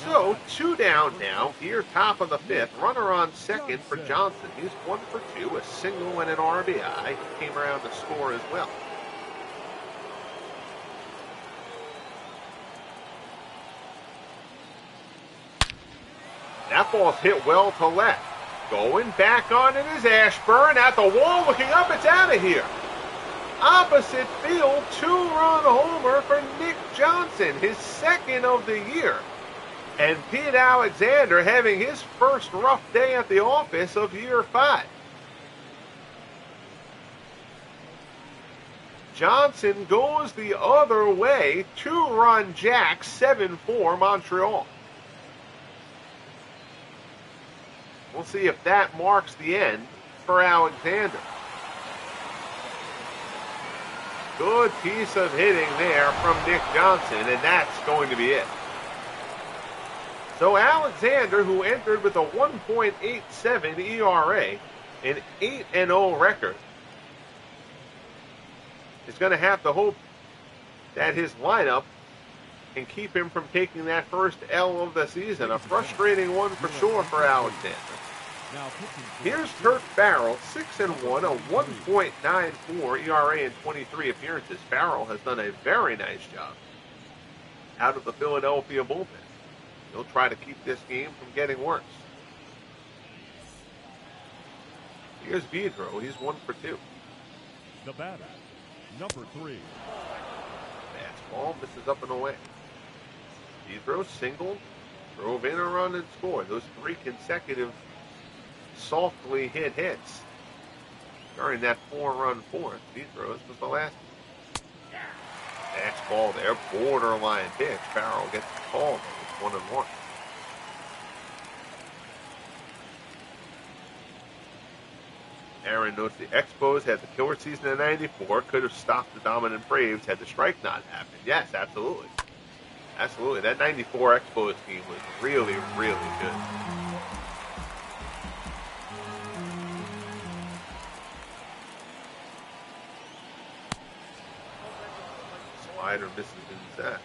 So, 2 down now. Here, top of the fifth. Runner on second for Johnson. He's 1 for 2, a single and an RBI. He came around to score as well. That ball's hit well to left. Going back on it is Ashburn at the wall, looking up, it's out of here. Opposite field, 2-run homer for Nick Johnson, his second of the year. And Pete Alexander having his first rough day at the office of year 5. Johnson goes the other way. 2-run jack, 7-4 Montreal. We'll see if that marks the end for Alexander. Good piece of hitting there from Nick Johnson, and that's going to be it. So Alexander, who entered with a 1.87 ERA, an 8-0 record, is going to have to hope that his lineup can keep him from taking that first L of the season. A frustrating one for sure for Alexander. Here's Kurt Farrell, 6-1, a 1.94 ERA in 23 appearances. Farrell has done a very nice job out of the Philadelphia bullpen. He'll try to keep this game from getting worse. Here's Gotw. He's 1 for 2. The batter, number 3. Fastball misses up and away. Gotw singled, drove in a run and scored. Those 3 consecutive softly hit hits during that 4-run fourth. Gotw's was the last. Fastball there, borderline pitch. Farrell gets the call. It's 1-1. Aaron notes the Expos had the killer season in '94. Could have stopped the dominant Braves had the strike not happened. Yes, absolutely. Absolutely. That '94 Expos team was really, really good. Slider misses inside.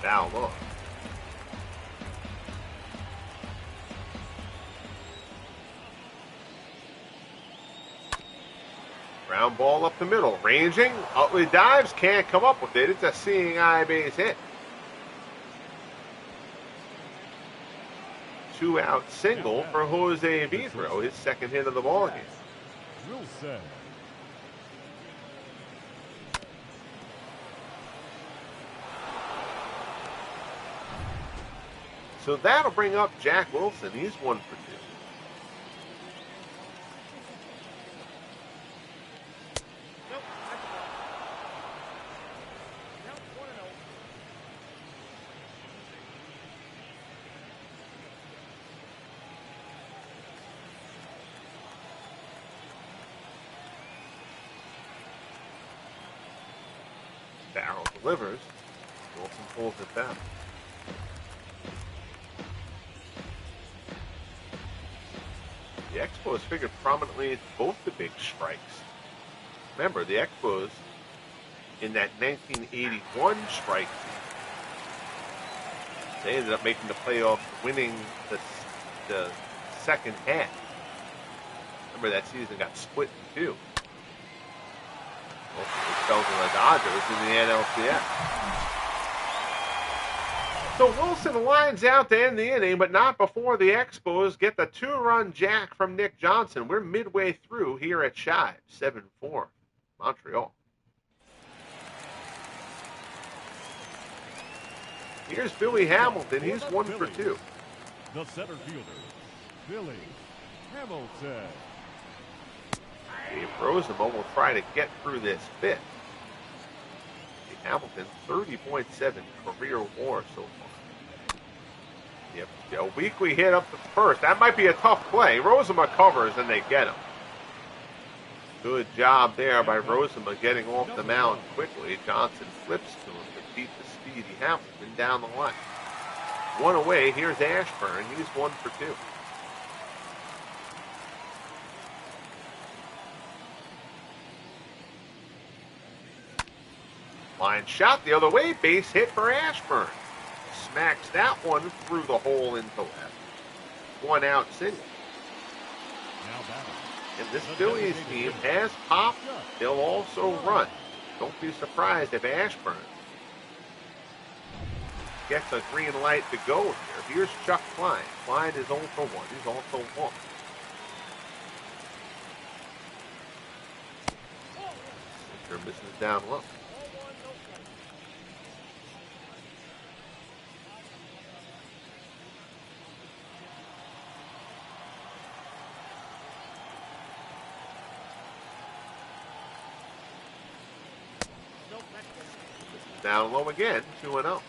Foul off. Ground ball up the middle. Ranging. Utley dives. Can't come up with it. It's a seeing eye base hit. 2-out single for Jose Gotw, his second hit of the ball game. Wilson. So that'll bring up Jack Wilson. He's 1 for 2. Farrell delivers. Wilson pulls it down. The Expos figured prominently into both the big strikes. Remember, the Expos in that 1981 strike season, they ended up making the playoffs, winning the second half. Remember, that season got split in 2. Ultimately fell to the Dodgers in the NLCS. So Wilson lines out to end the inning, but not before the Expos get the 2-run jack from Nick Johnson. We're midway through here at Shive, 7-4, Montreal. Here's Billy Hamilton. He's 1 for 2. The center fielder, Billy Hamilton. Dave Rozema will try to get through this 5th. Hamilton, 30.7 career WAR so far. Yep, a weekly hit up the first. That might be a tough play. Rozema covers and they get him. Good job there by Rozema getting off the mound quickly. Johnson flips to him to beat the speedy Hamilton down the line. 1 away. Here's Ashburn. He's 1 for 2. Line shot the other way. Base hit for Ashburn. Smacks that one through the hole into left. 1-out single. And this Phillies team has pop. They'll also run. Don't be surprised if Ashburn gets a green light to go here. Here's Chuck Klein. Klein is 0 for 1. He's also 1. Pitcher misses down low. Misses down low again, 2-0.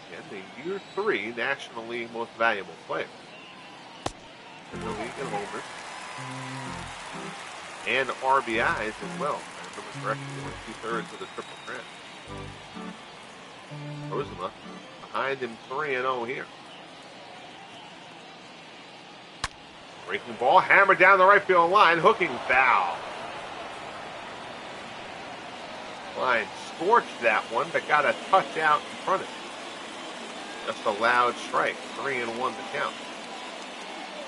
Again, the year 3 National League Most Valuable Player. In the league in homers and RBIs as well. If I remember correctly, only 2/3 of the triple crown. Rozema behind him 3-0 here. Breaking ball, hammered down the right field line, hooking foul. Line scorched that one, but got a touch out in front of it. Just a loud strike, 3-1 to count.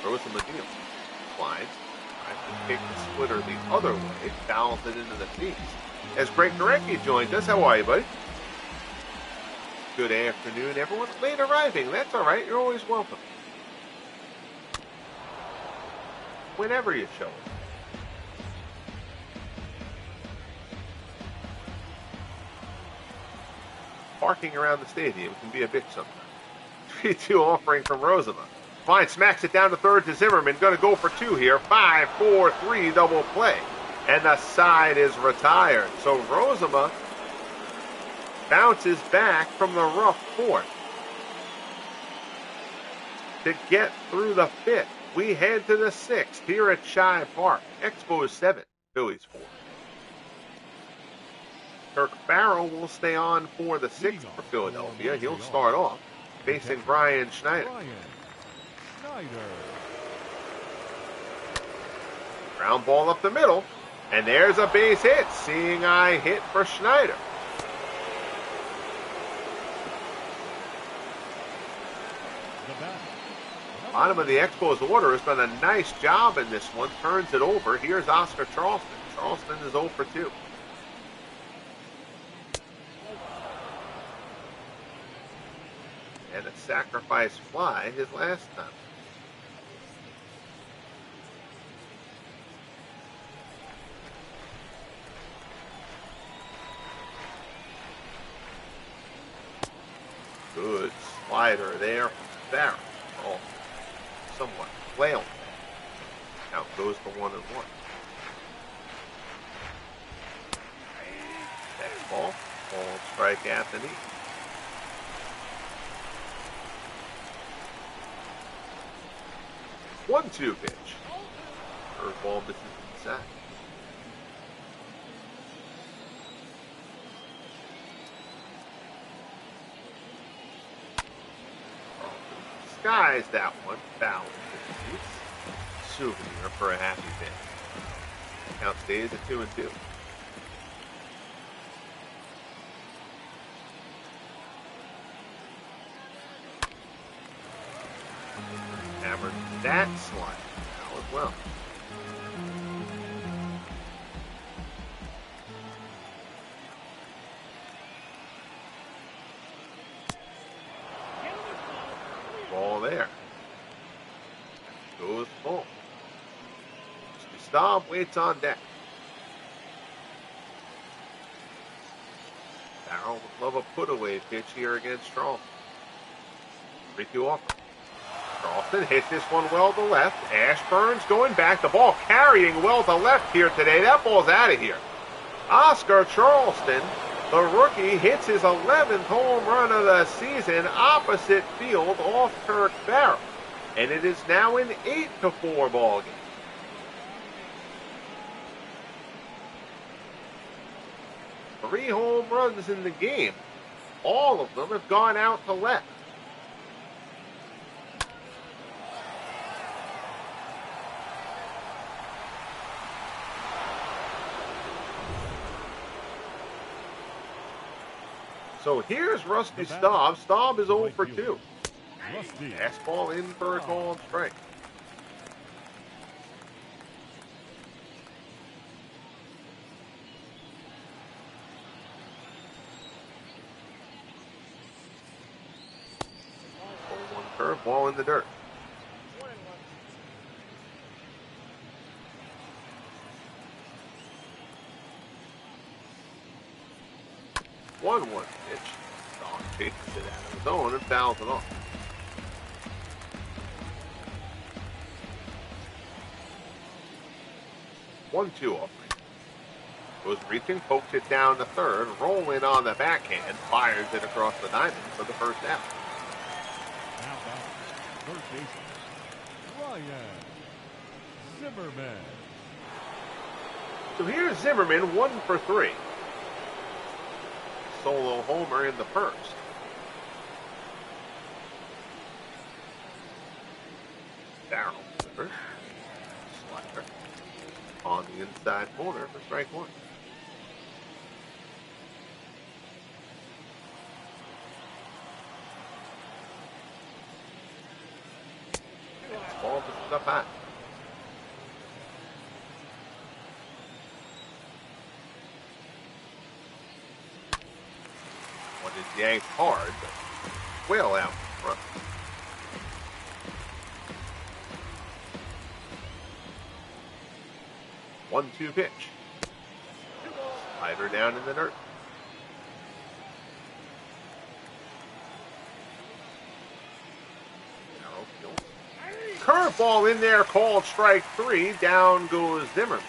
Rozema deals. Slides. Tries to kick the splitter the other way. Fouls it into the seats. As Greg Gorecki joins us. How are you, buddy? Good afternoon, everyone. Late arriving. That's all right. You're always welcome. Whenever you show up. Parking around the stadium can be a bitch sometimes. 3-2 offering from Rozema. Fine, smacks it down to third to Zimmerman. Going to go for 2 here. 5-4-3 double play. And the side is retired. So Rozema bounces back from the rough 4th to get through the 5th. We head to the 6th here at Shibe Park. Expos 7, Phillies 4. Kirk Farrell will stay on for the 6th for Philadelphia. He'll start off facing Brian Schneider. Ground ball up the middle, and there's a base hit. Seeing eye hit for Schneider. Bottom of the Expos order has done a nice job in this one. Turns it over. Here's Oscar Charleston. Charleston is 0 for 2. And a sacrifice fly his last time. Good slider there from Farrell. Oh, somewhat flailed. Now goes to 1-1. Next ball. Ball strike Anthony. 1-2 pitch. Curveball misses inside. Skies that one. Foul. Souvenir for a happy fan. Count stays at 2-2. Hammered that slide now as well. Ball there. Goes full. Staub waits on deck. Farrell would love a put-away pitch here against Charleston. 3-2 offer. Charleston hits this one well to left. Ashburn's going back. The ball carrying well to left here today. That ball's out of here. Oscar Charleston, the rookie, hits his 11th home run of the season opposite field off Kirk Farrell. And it is now an 8-4 ball game. Three home runs in the game. All of them have gone out to left. So here's Rusty Staub. Staub is 0 for 2. Fastball in for a called strike. One curve, ball in the dirt. 1-1 pitch. Dawg chases it out of his own and fouls it off. 1-2 off. Was reaching, pokes it down to third, rolling on the backhand, fires it across the diamond for the first out. Now back, third baseman, Ryan Zimmerman. So here's Zimmerman, 1 for 3. Solo homer in the first. Darryl Clippers, slider on the inside corner for strike 1. Ball pushes up high. One is yanked hard, but well out in front. One-two pitch. Slider down in the dirt. Curveball in there, called strike 3. Down goes Zimmerman.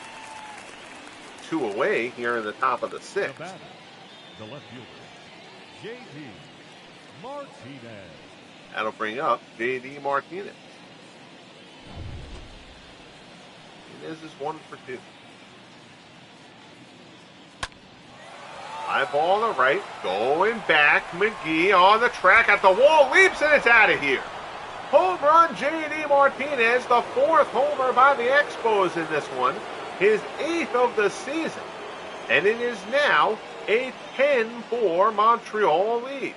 2 away here in the top of the 6th. The left fielder, J.D. Martinez. That'll bring up J.D. Martinez. Martinez is 1 for 2. High ball on the right, going back. McGee on the track at the wall, leaps, and it's out of here. Home run, J.D. Martinez, the 4th homer by the Expos in this one, his 8th of the season. And it is now a 10-4 Montreal lead.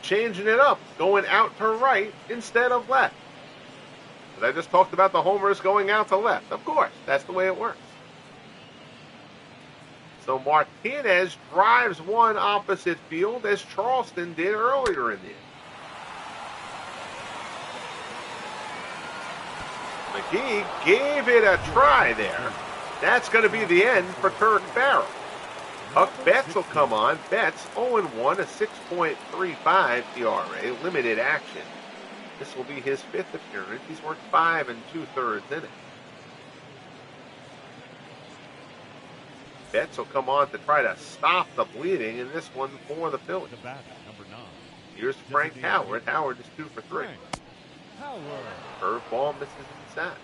Changing it up, going out to right instead of left. But I just talked about the homers going out to left. Of course, that's the way it works. So Martinez drives one opposite field as Charleston did earlier in the inning. McGee gave it a try there. That's going to be the end for Turk Farrell. Huck Betts will come on. Betts 0-1, a 6.35 ERA, limited action. This will be his 5th appearance. He's worked 5 2/3 innings. Betts will come on to try to stop the bleeding in this one for the Phillies. The batter, number 9. Here's Frank Howard. Howard is 2 for 3. Howard. Curveball misses inside.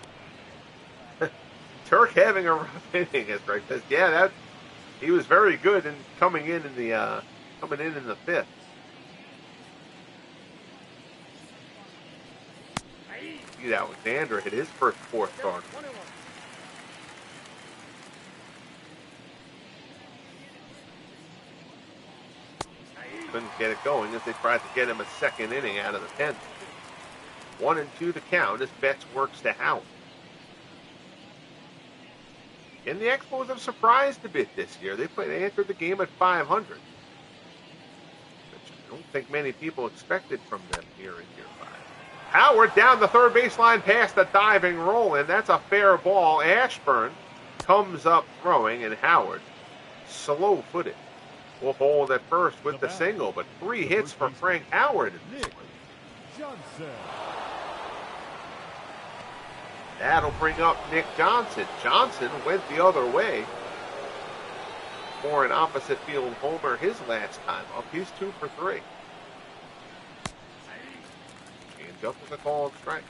Turk having a rough inning, as Greg says. Yeah, he was very good in coming in the 5th. Pete Alexander hit his first 4th start. Couldn't get it going as they tried to get him a 2nd inning out of the 10th. 1-2 the count as Betts works to Howard. And the Expos have surprised a bit this year. They entered the game at 500. Which I don't think many people expected from them here in year 5. Howard down the third baseline past the diving roll, and that's a fair ball. Ashburn comes up throwing, and Howard, slow-footed, will hold at first with the single, but 3 hits for Frank Howard in this one. Johnson. That'll bring up Nick Johnson. Johnson went the other way for an opposite field homer his last time up. He's 2 for 3. Change up with a called strike.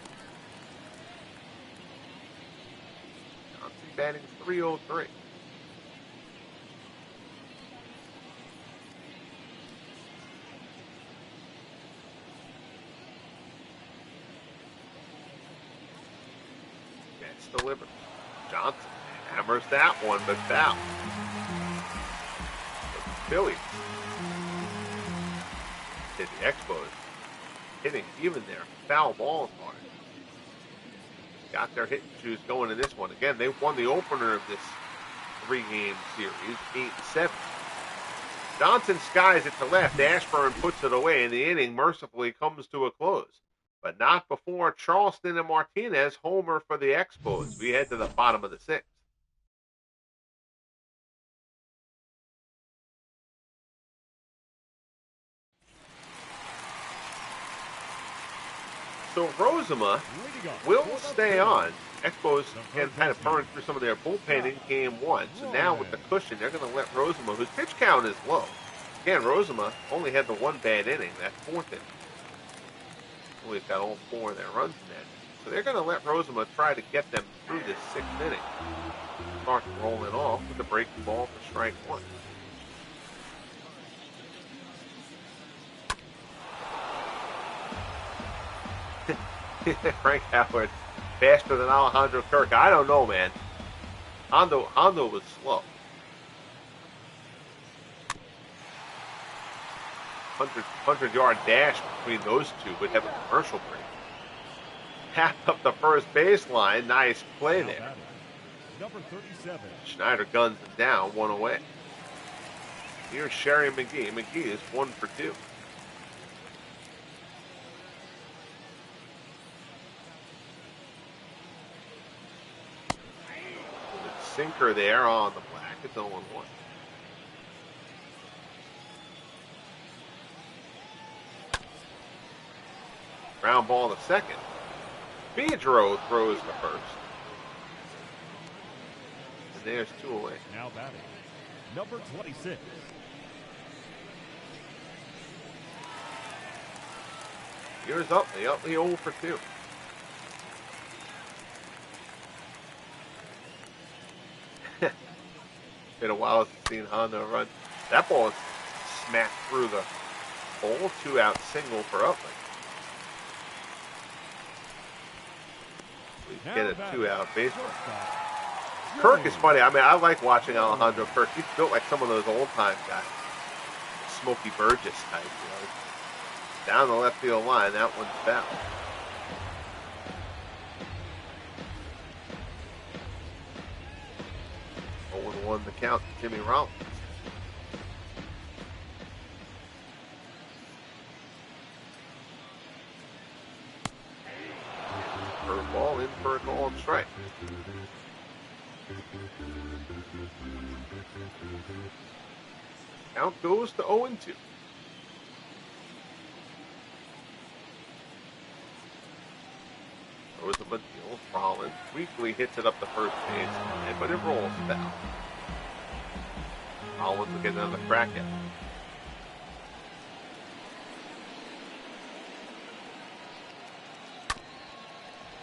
Johnson batting .303. Delivered. Johnson hammers that one, but foul. Phillies hit the Expos, hitting even their foul balls hard. Got their hit and choose going in this one. Again, they won the opener of this 3-game series, 8-7. Johnson skies it to left. Ashburn puts it away, and the inning mercifully comes to a close. But not before Charleston and Martinez homer for the Expos. We head to the bottom of the 6th. So Rozema will stay on. Expos can kind of burn through some of their bullpen in game one. So now with the cushion, they're going to let Rozema, whose pitch count is low. Again, Rozema only had the one bad inning, that fourth inning. Well, he's got all 4 of their runs in that. So they're going to let Rozema try to get them through this 6th inning. Start rolling off with a breaking ball for strike 1. Frank Howard, faster than Alejandro Kirk. I don't know, man. Hondo was slow. 100-yard dash between those two would have a commercial break. Tap up the first baseline. Nice play there. Number 37. Schneider guns him down, 1 away. Here's Sherry McGee. McGee is 1 for 2. Sinker there on the black. It's 0-1. Ground ball to second. Pedro throws the first. And there's 2 away. Now batting, number 26. Here's Utley. Utley 0 for 2. Been a while since seen Hondo run. That ball is smacked through the hole. 2-out single for Utley. We get a 2-out base run. Kirk is funny. I mean, I like watching Alejandro Kirk. He's built like some of those old-time guys. Smokey Burgess type, you know. Down the left field line. That one's foul. Won the count to Jimmy Rollins. Curveball in for a call and strike. Count goes to 0-2. Rozema deals. Rollins weakly hits it up the first base, but it rolls foul. Rollins will get another crack at it.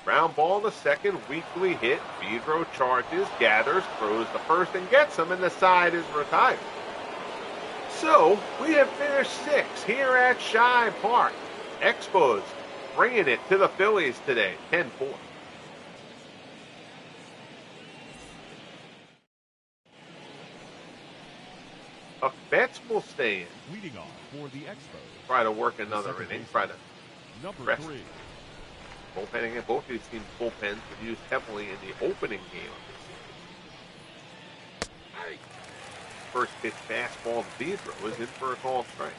Ground ball to second, weakly hit. Pedro charges, gathers, throws the first, and gets him, and the side is retired. So, we have finished 6 here at Shibe Park. Expos bringing it to the Phillies today, 10-4. Betts will stay in. Leading off for the Expos. Try to work another inning. Try to number rest. 3. Bullpenning in both these teams' bullpens were used heavily in the opening game of the season. First pitch fastball to Pedro is in for a called strike.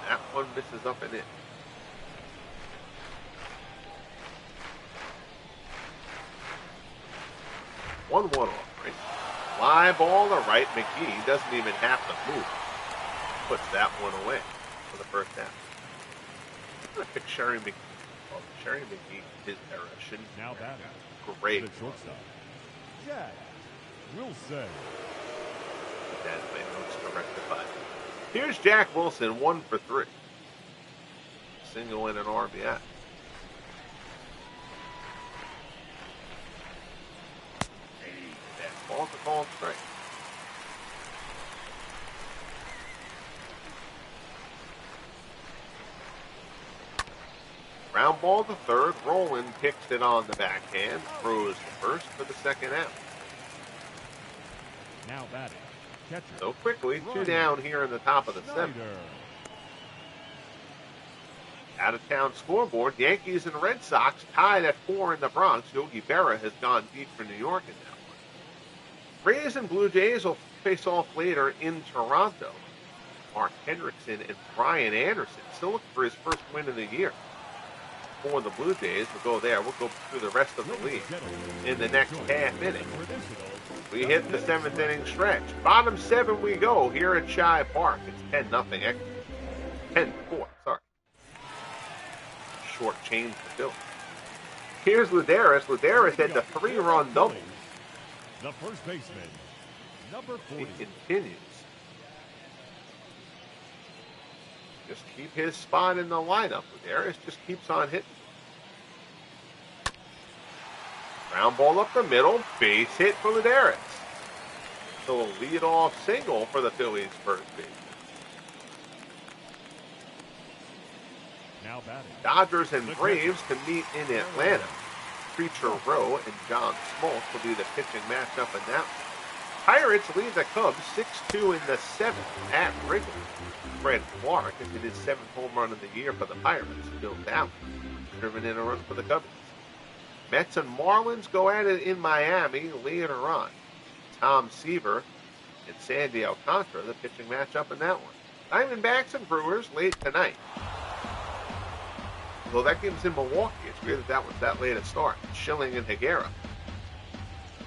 That one misses up and in. 1-1 off, right? Fly ball to right. McGee doesn't even have to move. Puts that one away for the first half. I'm going to pick Sherry McGee. Oh, Sherry McGee, his era shouldn't Now batting. Great. The shortstop, Jack Wilson. That my notes to rectify. Here's Jack Wilson, 1 for 3. Single and an RBI. Ball to call strike. Ground ball to third. Roland picks it on the backhand. Throws the first for the second out. Now batting. Catcher. So quickly, 2 down here in the top of the 7th. Out of town scoreboard. Yankees and Red Sox tied at 4 in the Bronx. Yogi Berra has gone deep for New York in that one. Rays and Blue Jays will face off later in Toronto. Mark Hendrickson and Brian Anderson still looking for his first win of the year. for the Blue Jays. We'll go there. We'll go through the rest of the league in the next half inning. We hit the 7th inning stretch. Bottom 7 we go here at Shibe Park. It's 10-0 Expos. 10-4, sorry. Short change the Phillies. Here's Luderis. Luderis had the 3-run double. The first baseman, number 40. He continues. Just keep his spot in the lineup. Luderis just keeps on hitting. Ground ball up the middle. Base hit for Luderis. So a leadoff single for the Phillies first baseman. Now batting. Dodgers and Braves to meet in Atlanta. Preacher Rowe and John Smoltz will be the pitching matchup in that one. Pirates lead the Cubs 6-2 in the 7th at Wrigley. Fred Clark has hit his 7th home run of the year for the Pirates. Bill Dowd driven in a run for the Cubbies. Mets and Marlins go at it in Miami later on. Tom Seaver and Sandy Alcantara, the pitching matchup in that one. Diamondbacks and Brewers late tonight. Although that game's in Milwaukee, it's weird that one's that late a start. Schilling and Higuera.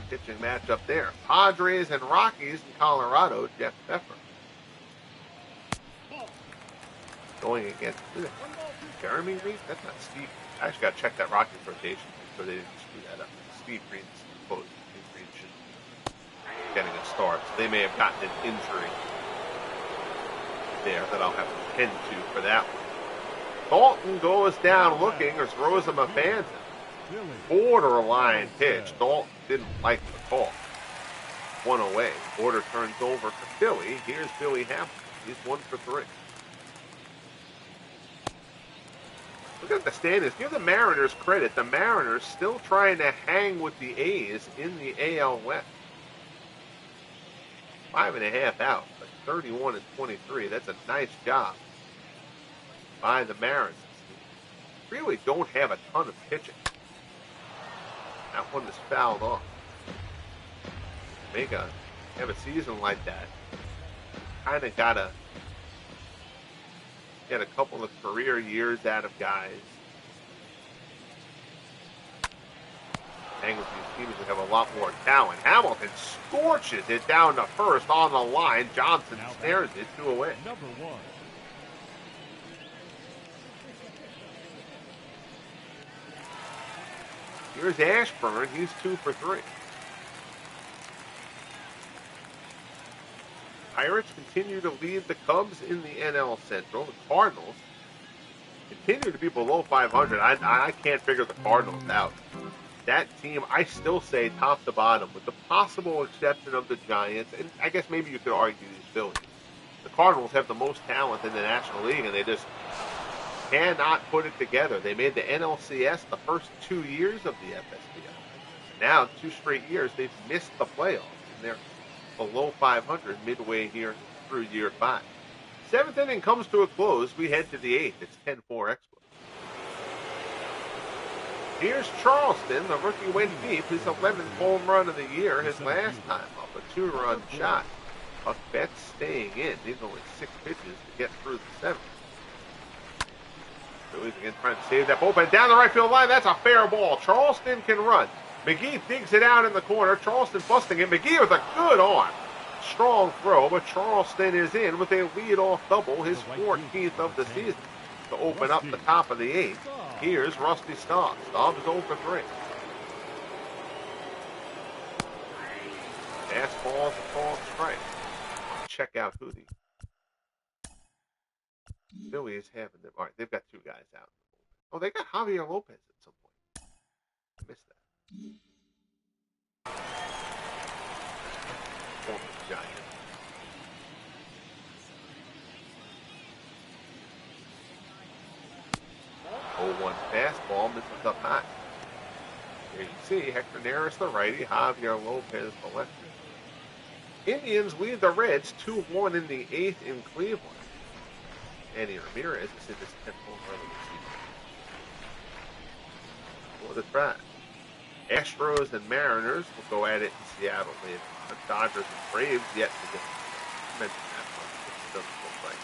Pitching matchup there. Padres and Rockies in Colorado, Jeff Pfeffer. Going against Jeremy Reed? That's not Steve. I actually got to check that Rockies rotation so they didn't screw that up. Steve Green's supposed Steve Green should be getting a start. So they may have gotten an injury there that I'll have to tend to for that one. Dalton goes down looking as Rozema fans him. Borderline pitch. Dalton didn't like the call. One away. Order turns over for Philly. Here's Billy Hamilton. He's 1 for 3. Look at the standings. Give the Mariners credit. The Mariners still trying to hang with the A's in the AL West. 5.5 out, but 31-23. That's a nice job by the Mariners. Really don't have a ton of pitching. That one is fouled off. Have a season like that, kind of gotta get a couple of career years out of guys. Hang with these teams that have a lot more talent. Hamilton scorches it down to first on the line. Johnson snares it 2 away. Number 1. Here's Ashburn. He's 2 for 3. Pirates continue to lead the Cubs in the NL Central. The Cardinals continue to be below 500. I can't figure the Cardinals out. That team, I still say top to bottom, with the possible exception of the Giants, and I guess maybe you could argue these Phillies. The Cardinals have the most talent in the National League, and they just cannot put it together. They made the NLCS the first 2 years of the FSBL. Now, 2 straight years, they've missed the playoffs, and they're below 500 midway here through year 5. 7th inning comes to a close. We head to the 8th. It's 10-4 Expos. Here's Charleston. The rookie went deep. His 11th home run of the year. His last time up, a 2-run shot. Buck Betts staying in. Needs only 6 pitches to get through the 7th. Phillies again trying to save that bullpen. Down the right field line. That's a fair ball. Charleston can run. McGee digs it out in the corner. Charleston busting it. McGee with a good arm. Strong throw, but Charleston is in with a leadoff double, his 14th of the season, to open up the top of the 8th. Here's Rusty Staubs. Staubs 0 for 3. Fastball's a called strike. Check out who the Phillies have in them. All right, they've got 2 guys out. Oh, they got Javier Lopez at some point. I missed that. Former Giant. Oh, 1 fastball misses up high. Here you see Hector Neris, the righty, Javier Lopez, the lefty. Indians lead the Reds 2-1 in the 8th in Cleveland. Eddie Ramirez is in his 10th home run of the season. For the try. Astros and Mariners will go at it in Seattle later. The Dodgers and Braves yet to get mentioned that much. It doesn't look like.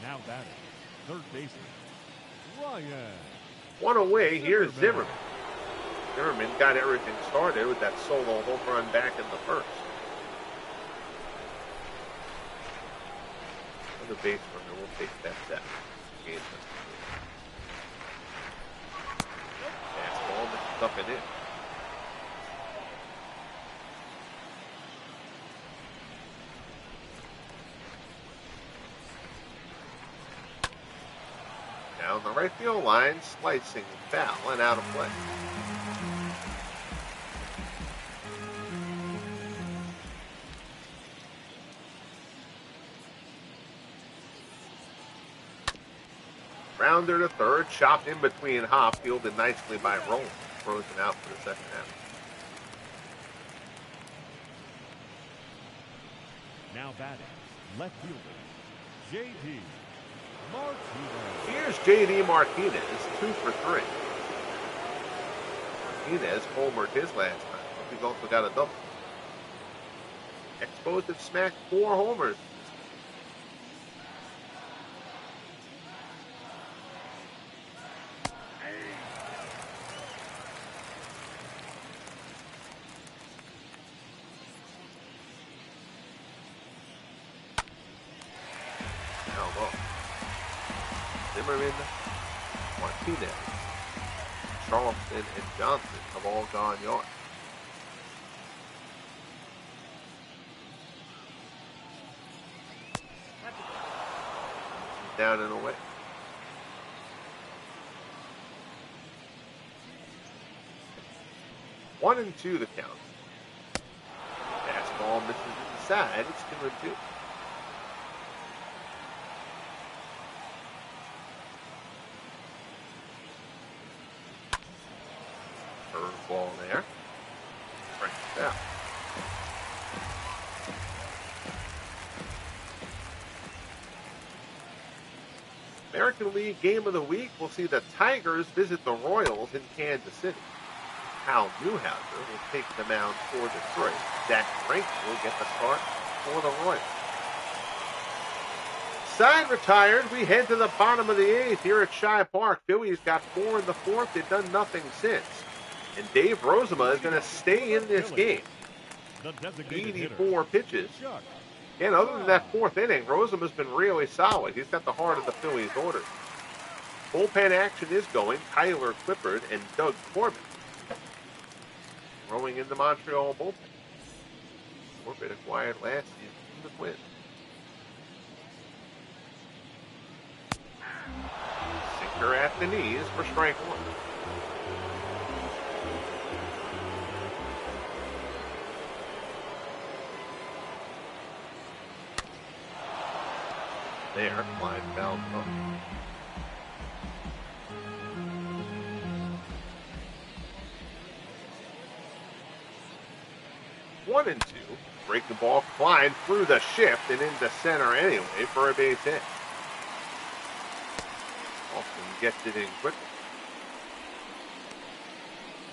Now batting, third baseman, Ryan. One away, here's Zimmerman. Zimmerman got everything started with that solo home run back in the first. The base runner will take that step. Fastball misses up and in. Down the right field line, slicing foul and out of play. Rounder to third, chopped in between Hop, fielded nicely by Roland. Throws him out for the second half. Now batting, left fielder, J.D. Martinez. Here's J.D. Martinez, 2 for 3. Martinez homered his last time. He's also got a double. Expos have smacked 4 homers. Zimmerman, Martinez, Charleston, and Johnson have all gone yard. Down and away. One and 2 the count. Fastball misses inside. It's 2-2. Ball there. Right down. American League Game of the Week, we'll see the Tigers visit the Royals in Kansas City. Hal Newhouser will take the mound for Detroit. Zach Frank will get the start for the Royals. Side retired. We head to the bottom of the 8th here at Shibe Park. Phillies got 4 in the 4th. They've done nothing since. And Dave Rozema is going to stay in this game. 84 pitches. And other than that 4th inning, Rozema's been really solid. He's got the heart of the Phillies order. Bullpen action is going. Tyler Clippard and Doug Corbin throwing in the Montreal bullpen. Corbin acquired last season from the Twins. Sinker at the knees for strike 1. There, line foul up. One and 2. Breaking ball, Klein through the shift and into center anyway for a base hit. Austin gets it in quickly.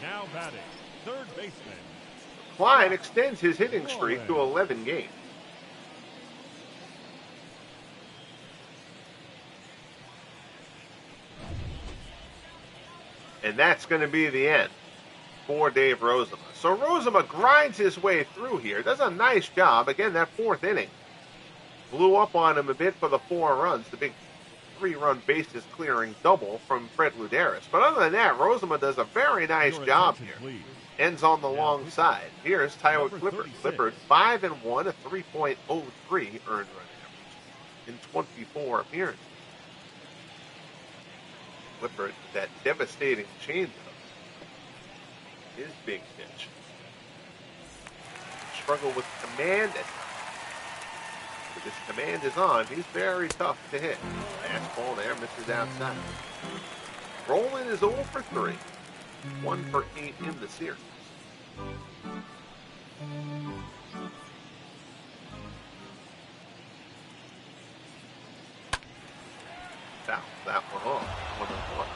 Now batting, third baseman. Klein extends his hitting streak to 11 games. And that's going to be the end for Dave Rozema. So Rozema grinds his way through here. Does a nice job. Again, that 4th inning blew up on him a bit for the 4 runs. The big 3-run bases clearing double from Fred Luderis. But other than that, Rozema does a very nice job here. Ends on the long side. Here's Tyler Clippard. Clippard 5-1, a 3.03 earned run average in 24 appearances. Clippard, that devastating changeup, his big pitch. Struggle with command at times. But his command is on. He's very tough to hit. Fastball there, misses outside. Roland is 0 for 3. 1 for 8 in the series. Foul that one off. 1-1.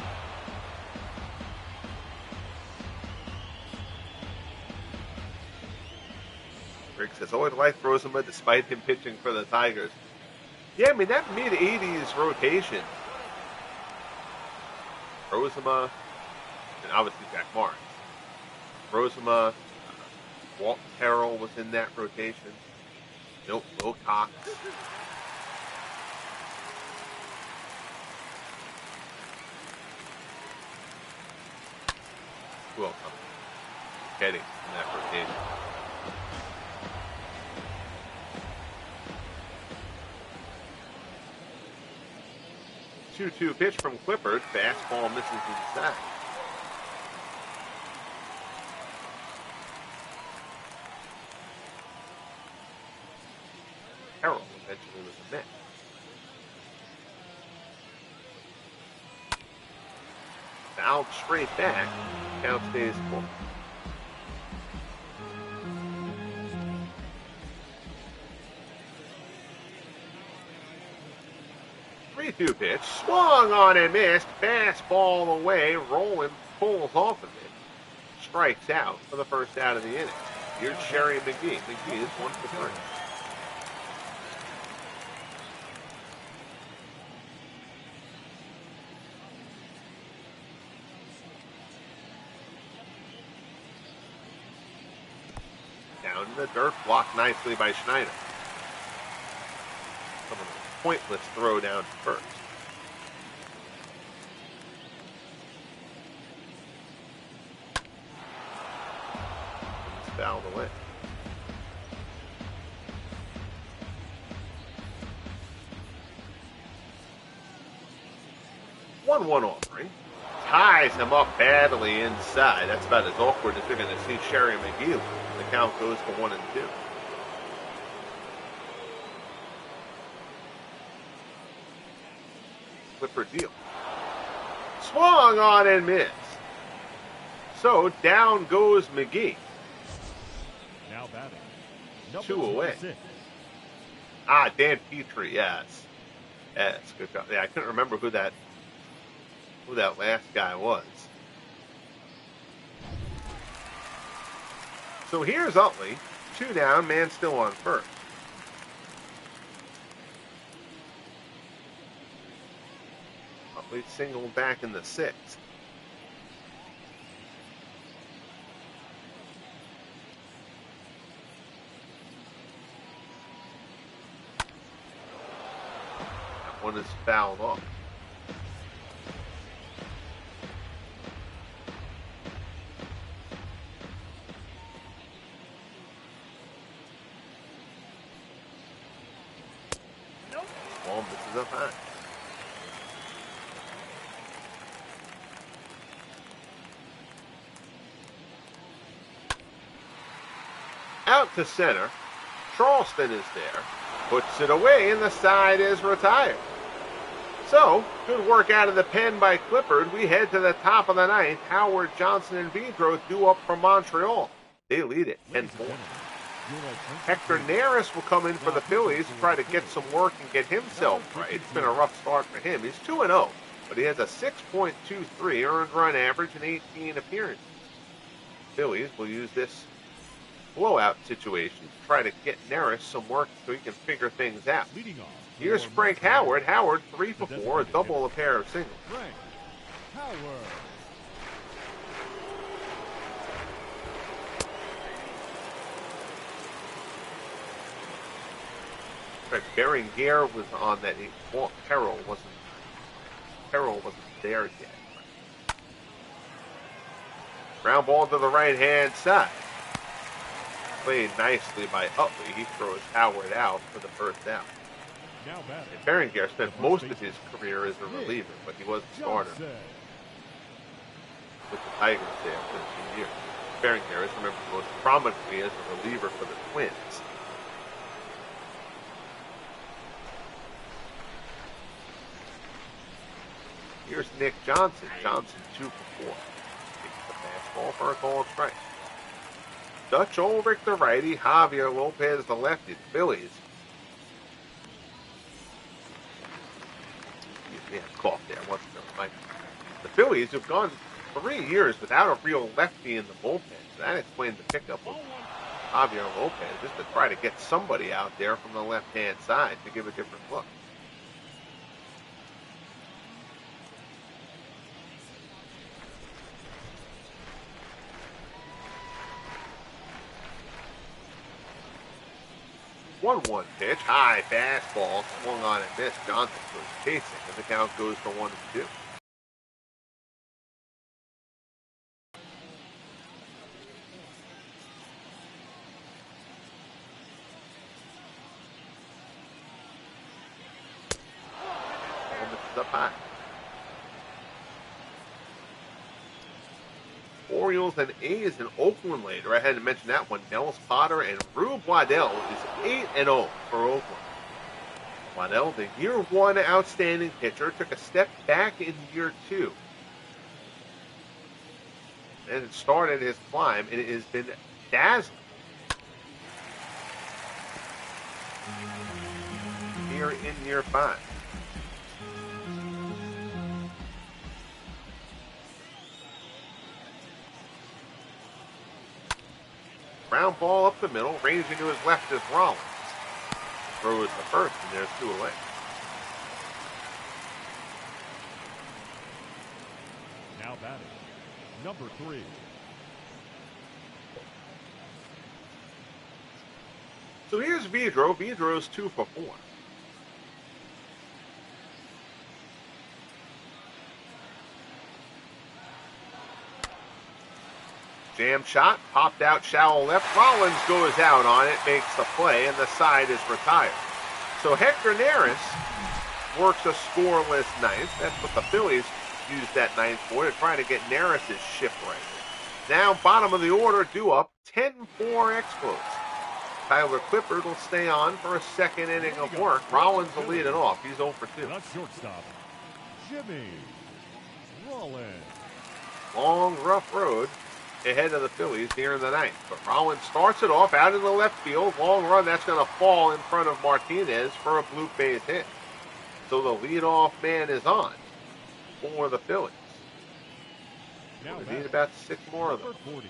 Rick says, always liked Rozema despite him pitching for the Tigers. Yeah, I mean, that mid-'80s rotation, Rozema, and obviously Jack Morris. Rozema, Walt Terrell was in that rotation. Milt Wilcox. Who else? Getting in that rotation. Two-two pitch from Clippard. Fastball misses inside. Terrell eventually was a Met. Fouled straight back. Count stays full. 3-2 pitch. Swung on and missed. Fastball away. Rolling. Pulls off of it. Strikes out for the first out of the inning. Here's Sherry McGee. McGee is 1 for 3. Down in the dirt, blocked nicely by Schneider. Some of a pointless throw down to first. It's fouled away. One offering. Ties him up badly inside. That's about as awkward as you're going to see Sherry McGee. The count goes to 1-2. Clippard deal. Swung on and missed. So down goes McGee. Now batting. 2 away. 26. Dan Petrie, yes. Yes, good job. Yeah, I couldn't remember who that last guy was. So here's Utley. 2 down, man still on first. Utley singled back in the 6th. That one is fouled off. This is up high. Out to center. Charleston is there. Puts it away, and the side is retired. So, good work out of the pen by Clippard. We head to the top of the 9th. Howard, Johnson, and Vidro due up from Montreal. They lead it 10-4. Hector Neris will come in for the Phillies to try to get some work and get himself right. It's been a rough start for him. He's 2-0, but he has a 6.23 earned run average in 18 appearances. Phillies will use this blowout situation to try to get Neris some work so he can figure things out. Here's Frank Howard. Howard 3 for 4, a double, a pair of singles. Frank Howard. Berenguer was on that. Terrell wasn't there yet. Ground ball to the right-hand side. Played nicely by Utley. He throws Howard out for the first out. And Berenguer spent most of his career as a reliever, but he was a starter with the Tigers there for a few years. Berenguer is remembered most prominently as a reliever for the Twins. Here's Nick Johnson. Johnson 2 for 4. Takes the fastball for a called strike. Dutch Ulrich the righty. Javier Lopez the lefty. The Phillies. Yeah, cough there. The Phillies have gone 3 years without a real lefty in the bullpen. So that explains the pickup of Javier Lopez, just to try to get somebody out there from the left-hand side to give a different look. 1-1 pitch. High fastball. Swung on and missed. Johnson was chasing, and the count goes to 1-2. Up high. Orioles and A's in Oakland later. I had to mention that one. Nels Potter and Rube Waddell is 8-0 for Oakland. Waddell, the year one outstanding pitcher, took a step back in year two. And it started his climb, and it has been dazzling. Here in year 5. Ground ball up the middle, ranging to his left is Rollins. Throws the first, and there's 2 away. Now batting, number 3. So here's Vidro. Vidro's 2 for 4. Jam shot, popped out shallow left. Rollins goes out on it, makes the play, and the side is retired. So Hector Neris works a scoreless ninth. That's what the Phillies used that ninth for, to try to get Neris' ship right. Now, bottom of the order, due up 10-4 Expos. Tyler Clippard will stay on for a second inning of work. Rollins will lead it off. He's 0 for 2. That's shortstop, Jimmy Rollins. Long, rough road ahead of the Phillies here in the ninth. But Rollins starts it off out in the left field. Long run, that's going to fall in front of Martinez for a blue base hit. So the leadoff man is on for the Phillies. Now we need about 6 more of them. 40.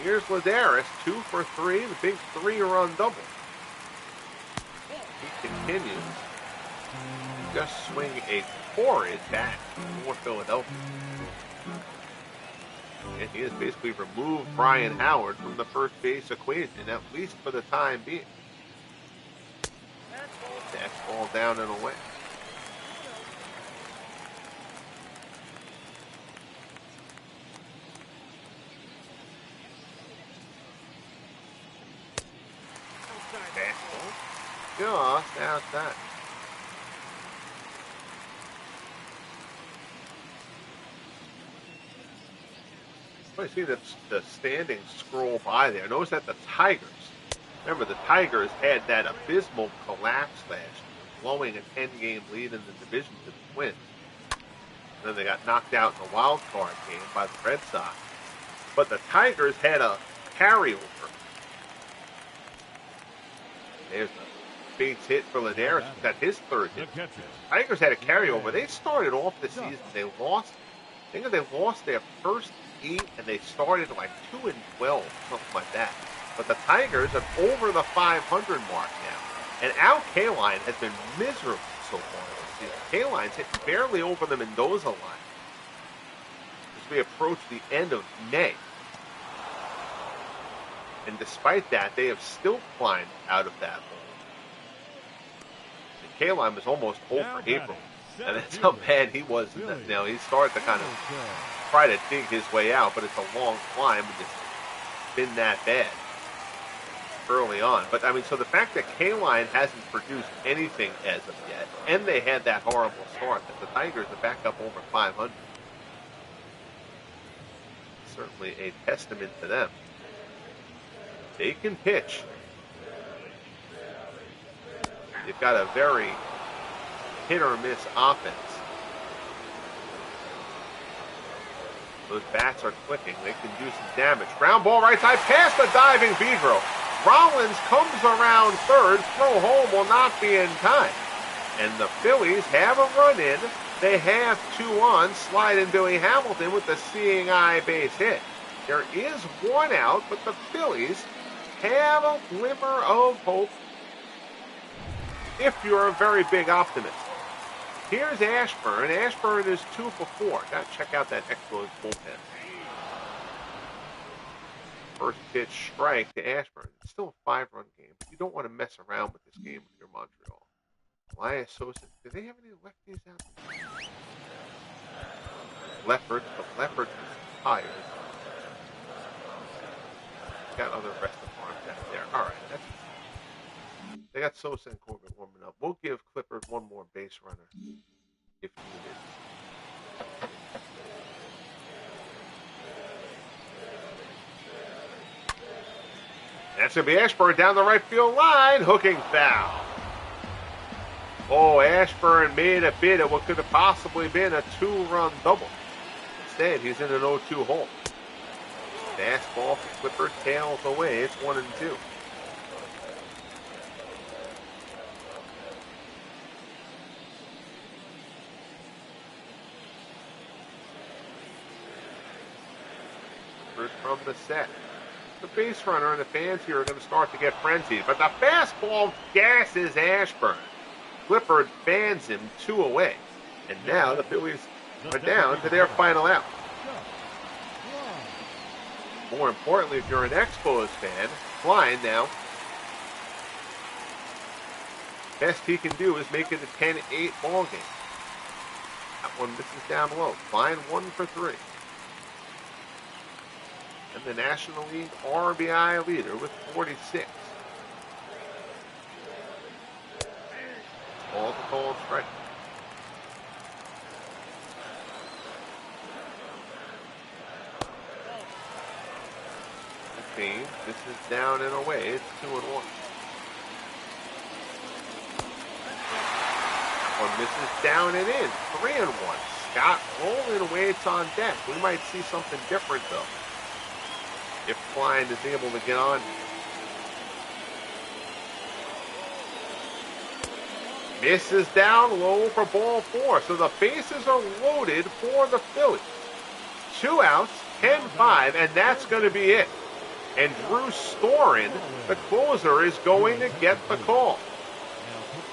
Here's Ladares, 2 for 3, the big 3-run double. He continues. Just swing a torrid bat for Philadelphia. And he has basically removed Brian Howard from the first base equation, at least for the time being. Fastball down and away. Fastball just outside. I see the standings scroll by there. Notice that the Tigers, remember the Tigers had that abysmal collapse last year, blowing a 10-game lead in the division to the Twins. And then they got knocked out in the wild card game by the Red Sox. But the Tigers had a carryover. There's a base hit for Ladares. He's got his 3rd hit. Tigers had a carryover. They started off the season. They lost. I think they lost their first 8, and they started like 2-12, something like that. But the Tigers are over the 500 mark now. And Al Kaline has been miserable so far this season. Kaline's hitting barely over the Mendoza line as we approach the end of May. And despite that, they have still climbed out of that hole. And Kaline was almost 0 for April. And that's how bad he was. Now he started to kind of try to dig his way out, but it's a long climb, and it's been that bad early on. But I mean, so the fact that Kaline hasn't produced anything as of yet, and they had that horrible start, that the Tigers are back up over 500, certainly a testament to them. They can pitch. They've got a very hit or miss offense. Those bats are clicking. They can do some damage. Ground ball right side past the diving Vidro. Rollins comes around third. Throw home will not be in time. And the Phillies have a run in. They have 2 on. Slide in Billy Hamilton with the seeing eye base hit. There is 1 out, but the Phillies have a glimmer of hope if you're a very big optimist. Here's Ashburn. Ashburn is 2 for 4. Got to check out that Expos bullpen. First pitch strike to Ashburn. It's still a 5-run game, but you don't want to mess around with this game if you're Montreal. Elias Sosa. Do they have any lefties out there? Lefferts, but Lefferts is tired. Got other rest of arms out there. All right, they got Sosa and Corbin warming up. We'll give Clippard one more base runner if needed. That's going to be Ashburn down the right field line. Hooking foul. Oh, Ashburn made a bid at what could have possibly been a 2-run double. Instead, he's in an 0-2 hole. Fastball for Clippard tails away. It's 1-2. Clippard from the set. The base runner and the fans here are going to start to get frenzied, but the fastball gasses Ashburn. Clippard fans him 2 away, and now the Phillies are down to their final out. More importantly, if you're an Expos fan, Klein now, best he can do is make it a 10-8 ball game. That one misses down low. Klein 1 for 3. And the National League RBI leader with 46. Ball to ball strike. This is down and away. It's 2-1. One misses down and in. 3-1. Scott Rowland waits on deck. We might see something different though, if Klein is able to get on. Misses down low for ball 4. So the bases are loaded for the Phillies. 2 outs, 10-5, and that's going to be it. And Drew Storen, the closer, is going to get the call.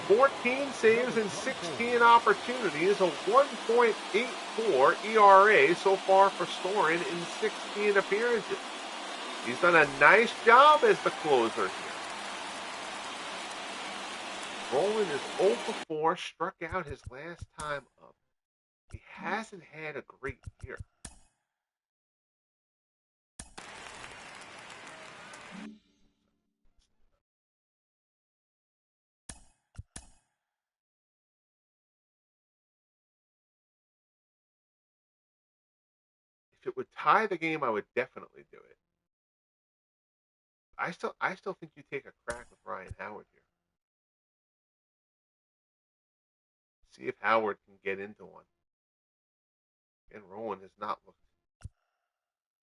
14 saves and 16 opportunities, a 1.84 ERA so far for Storen in 16 appearances. He's done a nice job as the closer here. Rowland is 0 for 4, struck out his last time up. He hasn't had a great year. If it would tie the game, I would definitely do it. I still think you take a crack with Ryan Howard here. See if Howard can get into one. And Rowland has not looked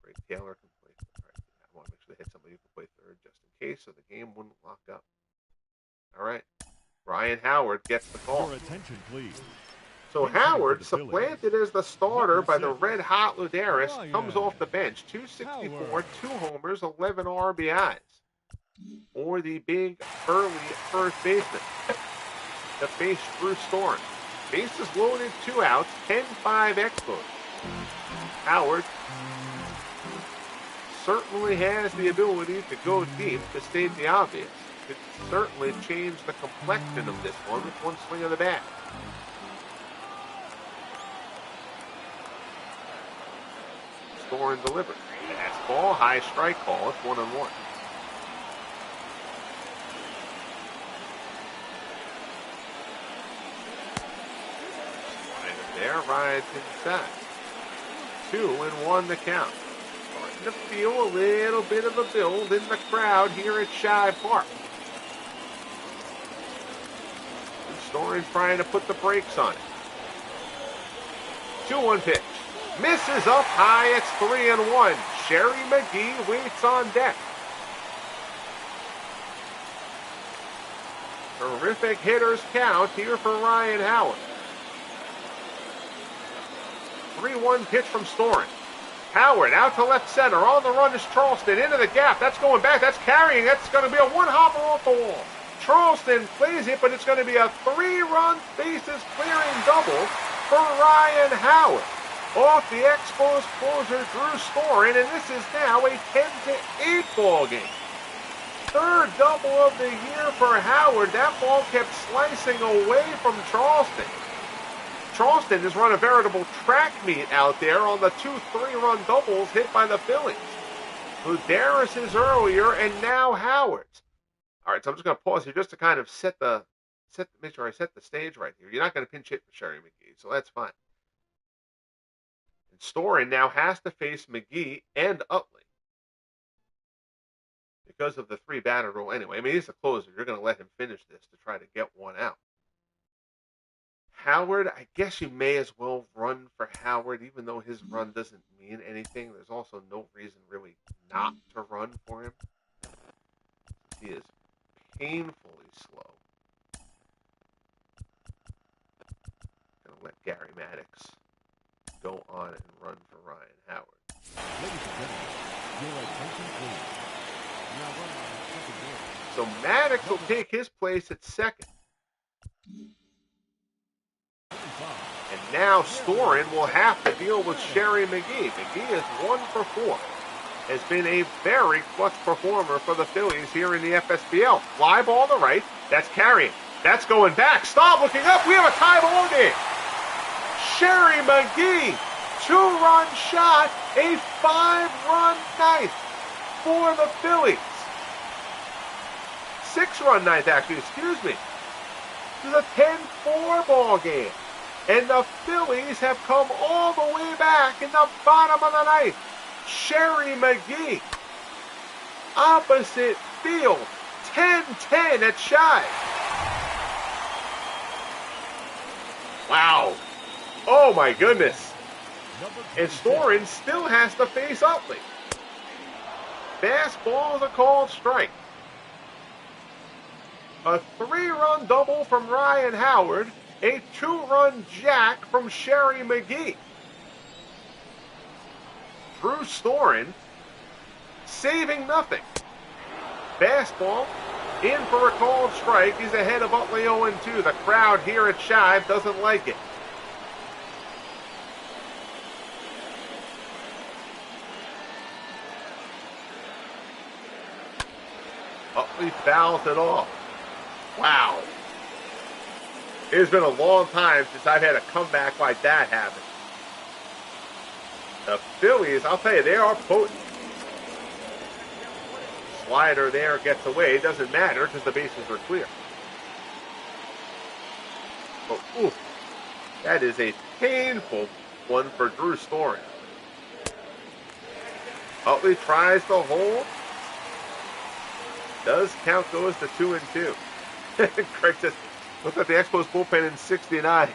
great. Taylor can play third. I want to make sure they had somebody who can play third just in case, so the game wouldn't lock up. All right. Ryan Howard gets the call. Your attention, please. So Howard, supplanted as the starter by the red-hot Luderis, comes off the bench. 264, 2 homers, 11 RBIs. Or the big, burly first baseman to face Drew Storen. Bases loaded, 2 outs, 10-5 Expos. Howard certainly has the ability to go deep, to state the obvious. Could certainly change the complexion of this one with one swing of the bat. Storen delivers. Fastball, high strike call. It's 1-1. There, rides inside. 2-1 the count. Starting to feel a little bit of a build in the crowd here at Shive Park. And Storen trying to put the brakes on it. 2-1 pitch. Misses up high. It's 3-1. Sherry McGee waits on deck. Terrific hitters count here for Ryan Howard. 3-1 pitch from Storen. Howard out to left center. On the run is Charleston. Into the gap. That's going back. That's carrying. That's going to be a one-hopper off the wall. Charleston plays it, but it's going to be a 3-run bases clearing double for Ryan Howard. off the Expos closer Drew Storen, and this is now a 10-8 ball game. Third double of the year for Howard. That ball kept slicing away from Charleston. Charleston has run a veritable track meet out there on the 2 3-run doubles hit by the Phillies. Udaris's earlier, and now Howard's. All right, so I'm just going to pause here just to kind of make sure I set the stage right here. You're not going to pinch hit for Sherry McGee, so that's fine. And Storen now has to face McGee and Utley because of the 3-batter rule anyway. I mean, he's a closer. You're going to let him finish this to try to get one out. Howard, I guess you may as well run for Howard, even though his run doesn't mean anything. There's also no reason really not to run for him. He is painfully slow. Gonna let Gary Maddox go on and run for Ryan Howard. Ladies and gentlemen, your attention please. Now run on second base. So Maddox will take his place at second. And now Storen will have to deal with Sherry McGee. McGee is 1 for 4. Has been a very clutch performer for the Phillies here in the FSBL. Fly ball to right. That's carrying. That's going back. Stop looking up. We have a tie ball game. Sherry McGee, 2-run shot, a 5-run ninth for the Phillies. 6-run ninth, actually, excuse me. This is a 10-4 ball game. And the Phillies have come all the way back in the bottom of the ninth. Sherry McGee, opposite field, 10-10 at Shive. Wow. Oh my goodness. And Storen still has to face Utley. Fastball is a called strike. A 3-run double from Ryan Howard. A 2-run jack from Sherry McGee. Drew Storen saving nothing. Fastball in for a called strike. He's ahead of Utley 0-2. The crowd here at Shive doesn't like it. Utley fouls it off. Wow. It has been a long time since I've had a comeback like that happen. The Phillies, I'll tell you, they are potent. Slider there gets away. It doesn't matter because the bases are clear. But, oof, that is a painful one for Drew Storen. Utley tries to hold. Does count goes to 2-2. Craig says, look at the Expos bullpen in 69.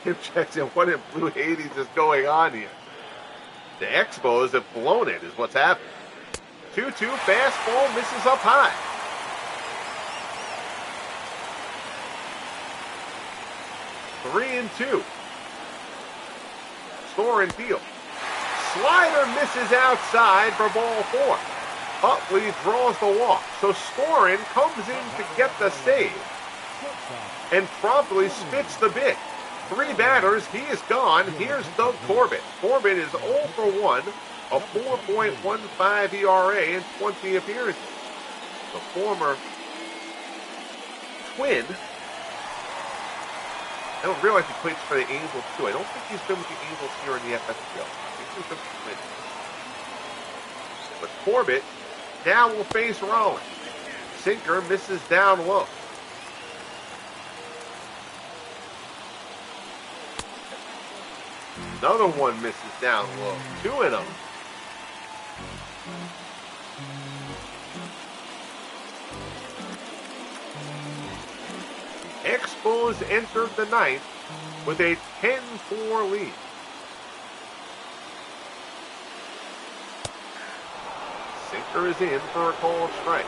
Tim checks in, what in blue Hades is going on here? The Expos have blown it, is what's happened. 2-2, fastball misses up high. Three and 2. Storen field. Slider misses outside for ball 4. Utley draws the walk. So Storen comes in to get the save and promptly spits the big. 3 batters, he is gone. Here's Doug Corbett. Corbett is 0 for 1, a 4.15 ERA in 20 appearances. The former Twin. I don't realize he plays for the Angels too. I don't think he's been with the Angels here in the FSBL. I think he's been with the Twins. But Corbett now will face Rollins. Sinker misses down low. Another one misses down low. 2-0. Expos entered the ninth with a 10-4 lead. Sinker is in for a called strike.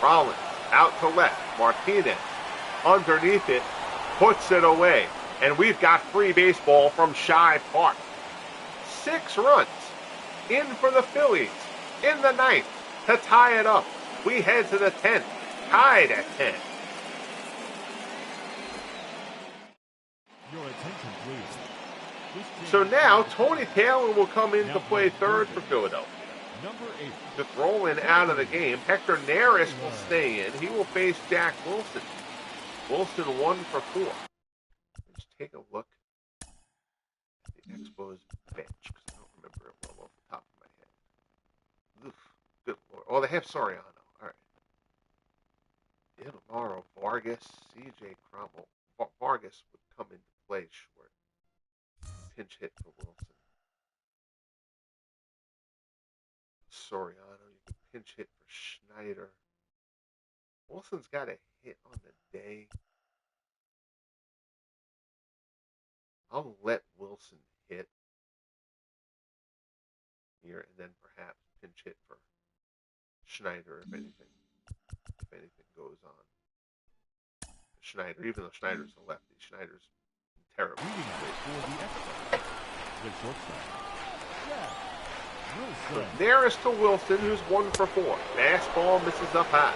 Rollins out to left. Martinez underneath it, puts it away. And we've got free baseball from Shive Park. 6 runs in for the Phillies in the ninth to tie it up. We head to the 10th, tied at 10. attention, please. This So change now is Tony Taylor will come in to Now play playing third third for base. Philadelphia. Number 8. To throw in out of the game, Hector Neris will stay in. He will face Jack Wilson. Wilson 1 for 4. Let's take a look at the Expos bench because I don't remember it well off the top of my head. Oof, good lord. Oh, they have Soriano. All right. Tomorrow, Vargas, CJ Cromwell. Vargas would come into play short. Pinch hit for Wilson. Soriano, you can pinch hit for Schneider. Wilson's got a hit on the day. I'll let Wilson hit here and then perhaps pinch hit for Schneider if anything goes on. Schneider, even though Schneider's a lefty, Schneider's terrible. Reading for the Expos. The shortstop. Yeah. Wilson. Nearest to Wilson, who's 1 for 4. Fastball misses up high.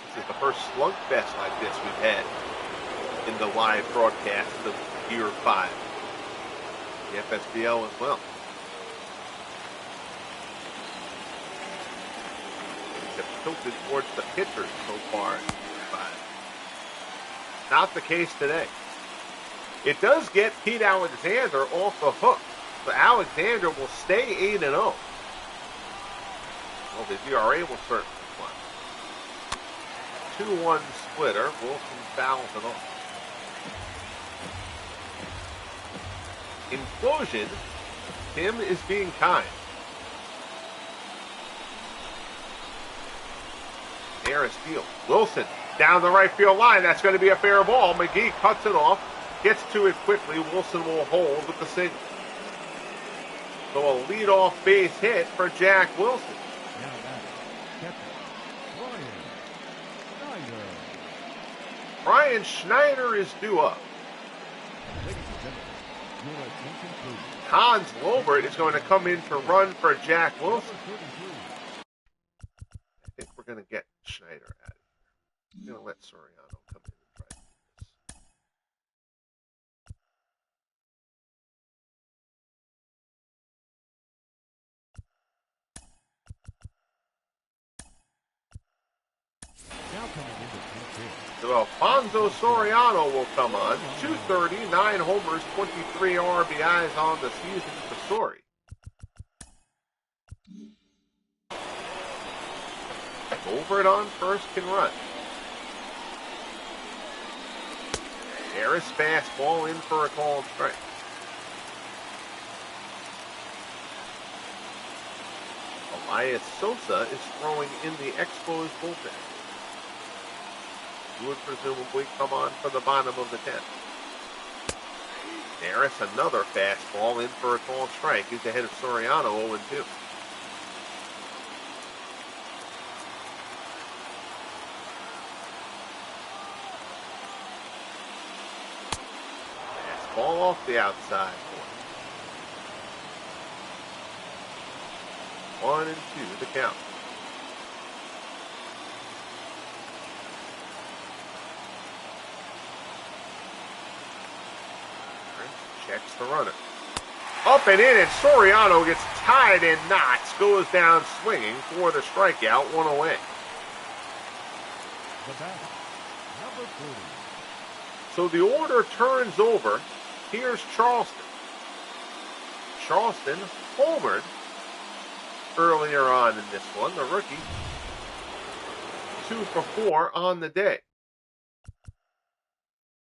This is the first slugfest like this we've had in the live broadcast of Year 5. The FSBL as well. Have tilted towards the pitchers so far in Year 5. Not the case today. It does get Pete Alexander off the hook. So Alexander will stay 8-0. Well, the DRA will certainly climb. 2-1 splitter. Wilson fouls it off. In closing, Tim is being kind. Nearest field. Wilson down the right field line. That's going to be a fair ball. McGee cuts it off. Gets to it quickly. Wilson will hold with the single. So a leadoff base hit for Jack Wilson. Now that's Schneider. Brian Schneider is due up. Ladies and gentlemen, your attention please. Hans Lobert is going to come in to run for Jack Wilson. Number 33. I think we're going to get Schneider out of here. I'm going to let Soriano come in and try to do this. Now coming into pinch hit. So Alfonso Soriano will come on. 230, 9 homers, 23 RBIs on the season for Sori. Over it on first can run. Harris fastball in for a called strike. Elias Sosa is throwing in the Expos bullpen. He would presumably come on for the bottom of the 10th. Harris, another fastball in for a called strike. He's ahead of Soriano 0-2. Ball off the outside. 1-2 the count. Checks the runner. Up and in, and Soriano gets tied in knots. Goes down swinging for the strikeout. 1 away. The batter, number 30. So the order turns over. Here's Charleston. Charleston homered earlier on in this one. The rookie, 2 for 4 on the day.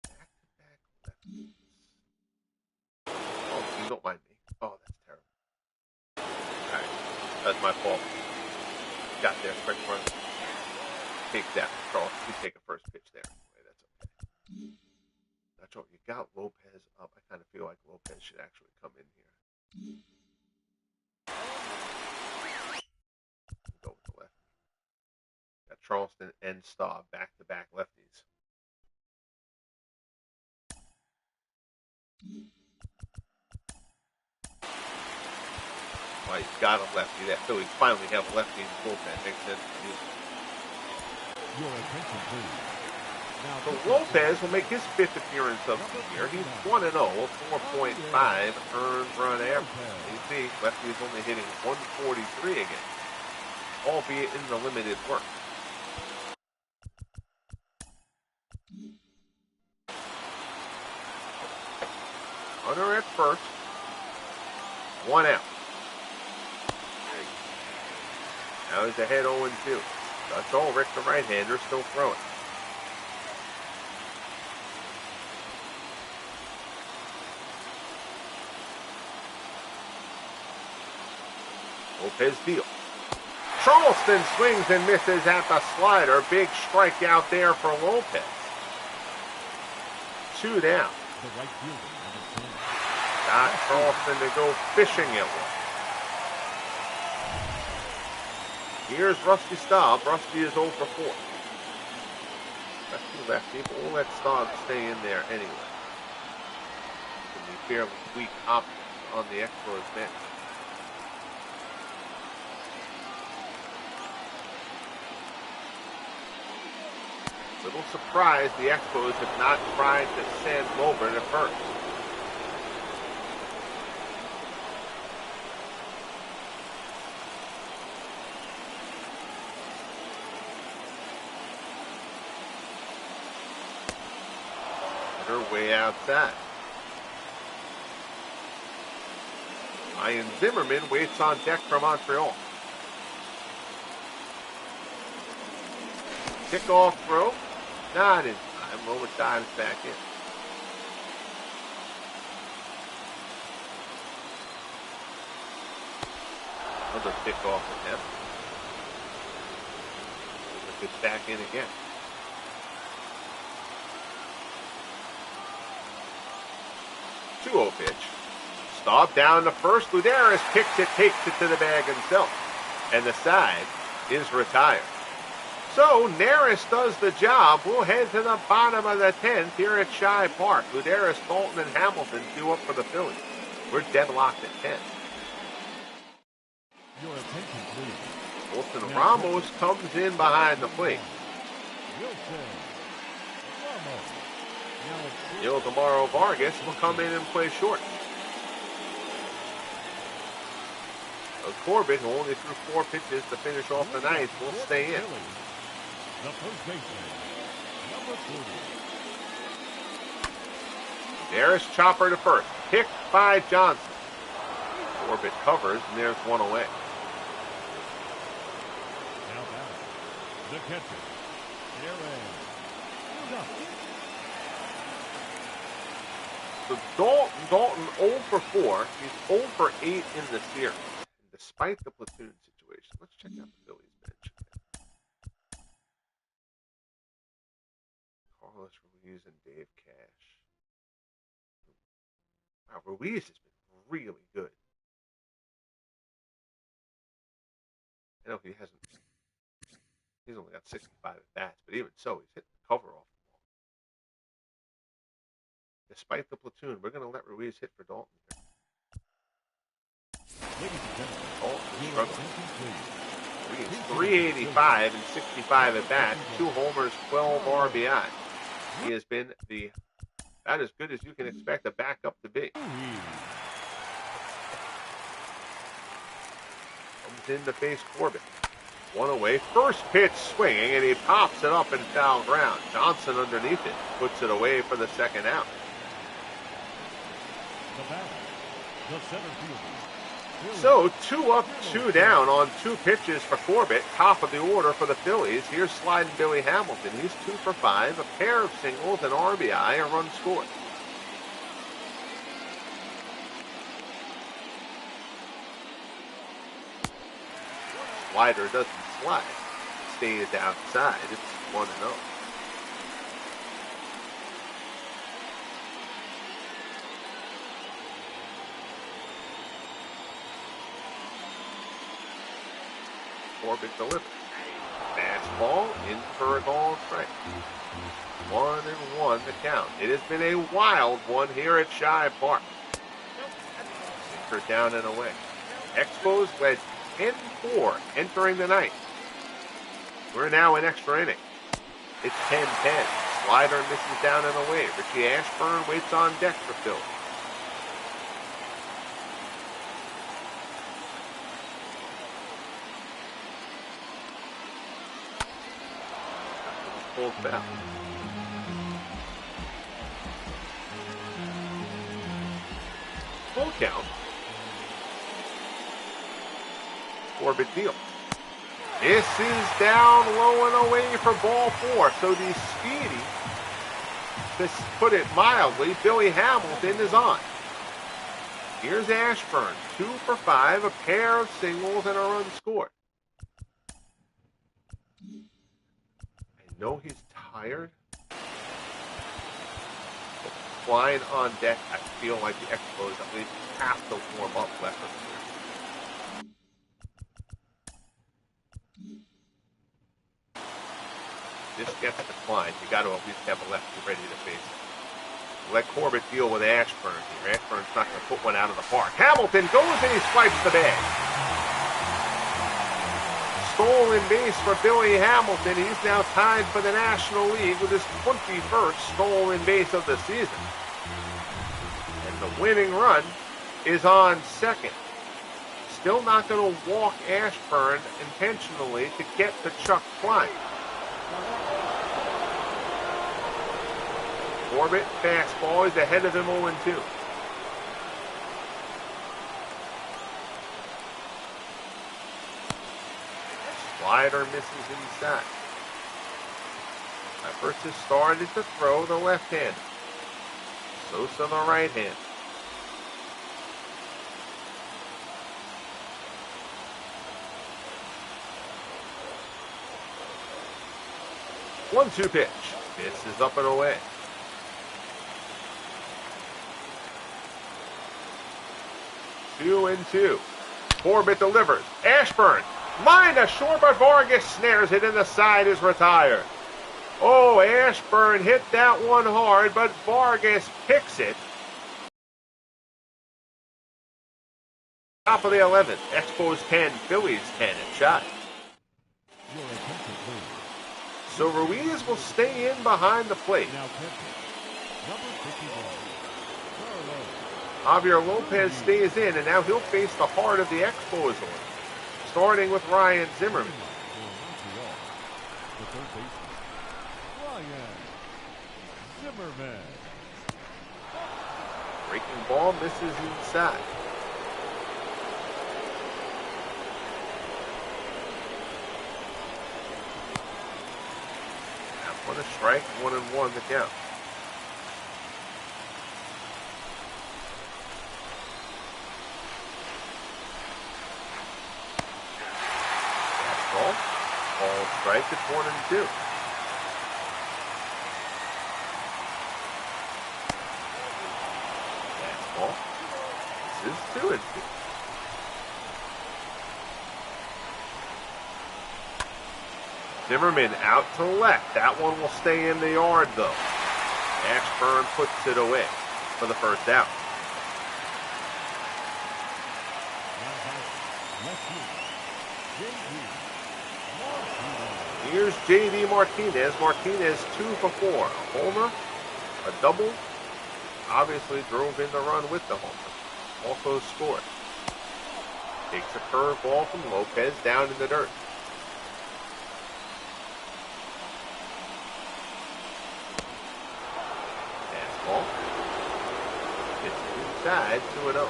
Back-to-back lefties. Oh, you don't mind me. Oh, that's terrible. All right, that's my fault. Got there, quick run. Take that, Charleston. You take a first pitch there. Anyway, that's okay. You got Lopez up. I kind of feel like Lopez should actually come in here. Go with the lefty. Got Charleston and Staub back-to-back lefties. Why he's got a lefty. That Phillies finally have a lefty in the bullpen. Makes sense to me. Your attention, please. Now, So Lopez will make his 5th appearance of the year. He's 1-0, 4.5 earned run average. You see, lefty is only hitting 143 again, albeit in the limited work. Runner at first, 1 out. Now he's ahead 0-2. That's all. Rick, the right-hander, still throwing. Lopez deal. Charleston swings and misses at the slider. Big strikeout there for Lopez. 2 down. the right fielder, number 10. Got Charleston to go fishing at one. Here's Rusty Staub. Rusty is 0 for 4. Lefty, but we'll let Staub stay in there anyway. It's be fairly weak options on the Expos bench. Little surprised the Expos have not tried to send Mlbtheshow at first. They're way outside. Ian Zimmerman waits on deck for Montreal. Kickoff throw. Not in time. Lower dives back in. Another kickoff attempt. It's back in again. 2-0 pitch. Staub down to first. Luderis kicks it, takes it to the bag himself. And the side is retired. So, Neris does the job. We'll head to the bottom of the 10th here at Shy Park. Luderis, Dalton, and Hamilton due up for the Phillies. We're deadlocked at 10. Your attention, please. Wilson Ramos comes in behind the plate. Wilson Ramos. Ildemaro Vargas will come in and play short. Corbett, who only threw 4 pitches to finish off the ninth, will stay in. The first baseman, number 40. There's chopper to first. Picked by Johnson. Corbett covers, and there's one away. Now back. The catcher, Aaron. So Dalton 0 for 4. He's 0 for 8 in the series. And despite the platoon situation, let's check out the Phillies bench. Carlos Ruiz and Dave Cash. Wow, Ruiz has been really good. I know he's only got 65 at bats, but even so, he's hitting the cover off the ball. Despite the platoon, we're going to let Ruiz hit for Dalton here. Dalton struggling. Ruiz 385 and 65 at bats, 2 homers, 12 RBI. He has been about as good as you can expect a backup to be. Comes in to face Corbett. 1 away. First pitch swinging, and he pops it up in foul ground. Johnson underneath it puts it away for the second out. So 2 up, 2 down on 2 pitches for Corbett. Top of the order for the Phillies. Here's sliding Billy Hamilton. He's 2 for 5. A pair of singles, an RBI, a run scored. Slider doesn't slide. Stays outside. It's 1-0. Corbett delivers. Fastball in for a ball strike. 1-1 the count. It has been a wild one here at Shy Park. Sinker down and away. Expos led 10-4 entering the ninth. We're now in extra inning. It's 10-10. Slider misses down and away. Richie Ashburn waits on deck for Phil. Pulled foul. Full count. Corbett deal. This is down low and away for ball 4. So the speedy, to put it mildly, Billy Hamilton is on. Here's Ashburn, 2 for 5, a pair of singles and a run scored. I know he's tired. But flying on deck, I feel like the Expos at least have to warm up left of here. This gets declined. You got to at least have a lefty ready to face it. Let Corbett deal with Ashburn here. Ashburn's not going to put one out of the park. Hamilton goes and he swipes the bag. Stolen base for Billy Hamilton. He's now tied for the National League with his 21st stolen base of the season. And the winning run is on second. Still not going to walk Ashburn intentionally to get to Chuck Klein. Corbett fastball is ahead of him 0-2. Slider misses inside. Peppers has started to throw the left hand. Sosa the right hand. One-two pitch. This is up and away. 2-2. Corbett delivers. Ashburn. Line a short, but Vargas snares it, and the side is retired. Oh, Ashburn hit that one hard, but Vargas picks it. Top of the 11th. Expos 10, Phillies 10 at shot. So Ruiz will stay in behind the plate. Javier Lopez stays in, and now he'll face the heart of the Expos order, starting with Ryan Zimmerman. Breaking ball misses inside. One a strike, 1-1 the count. Fastball, ball strike, it's 1-2. Fastball, this is 2-2. Zimmerman out to left. That one will stay in the yard, though. Ashburn puts it away for the first out. Here's J.D. Martinez. Martinez 2 for 4. A homer, a double. Obviously drove in the run with the homer. Also scored. Takes a curveball from Lopez down in the dirt. It's inside 2-0.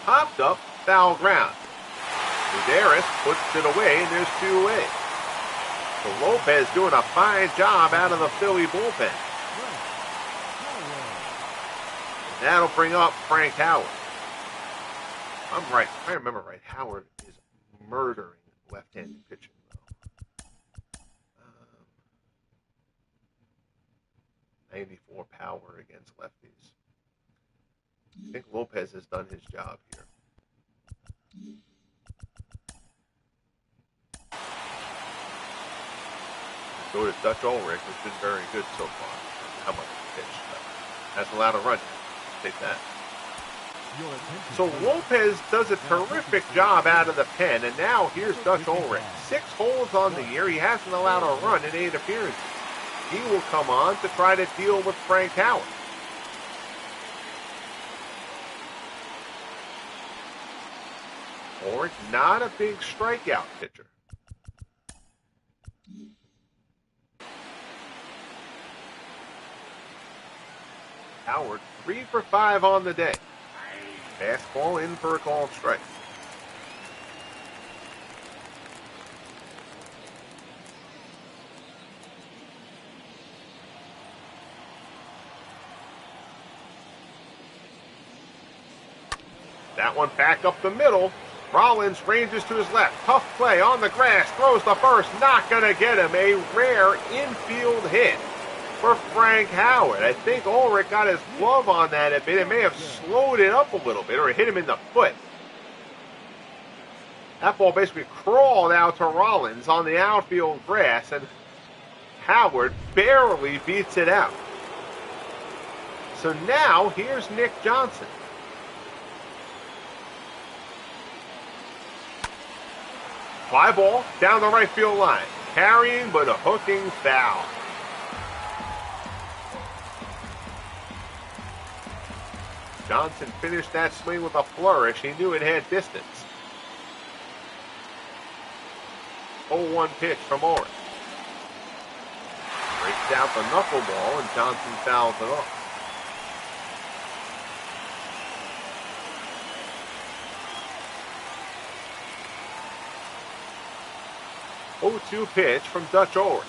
Popped up, foul ground. Uderis puts it away, and there's 2 away. So Lopez doing a fine job out of the Philly bullpen. And that'll bring up Frank Howard. I'm right. I remember right. Howard is murdering left-handed pitching, though. 94 power against lefties. I think Lopez has done his job here. So does Dutch Ulrich, who's been very good so far. how much he pitched. That's allowed a run. Take that. So Lopez does a terrific job out of the pen, and now here's Dutch Ulrich. 6 holds on the year. He hasn't allowed a run in 8 appearances. He will come on to try to deal with Frank Howard. Ulrich, not a big strikeout pitcher. Howard, 3 for 5 on the day. Fastball in for a called strike. That one back up the middle. Rollins ranges to his left. Tough play on the grass. Throws the first. Not going to get him. A rare infield hit for Frank Howard. I think Ulrich got his glove on that a bit. It may have slowed it up a little bit, or it hit him in the foot. That ball basically crawled out to Rollins on the outfield grass, and Howard barely beats it out. So now here's Nick Johnson. Fly ball down the right field line. Carrying, but a hooking foul. Johnson finished that swing with a flourish. He knew it had distance. 0-1 pitch from Ulrich. Breaks out the knuckleball, and Johnson fouls it off. Oh-2 pitch from Dutch Ulrich.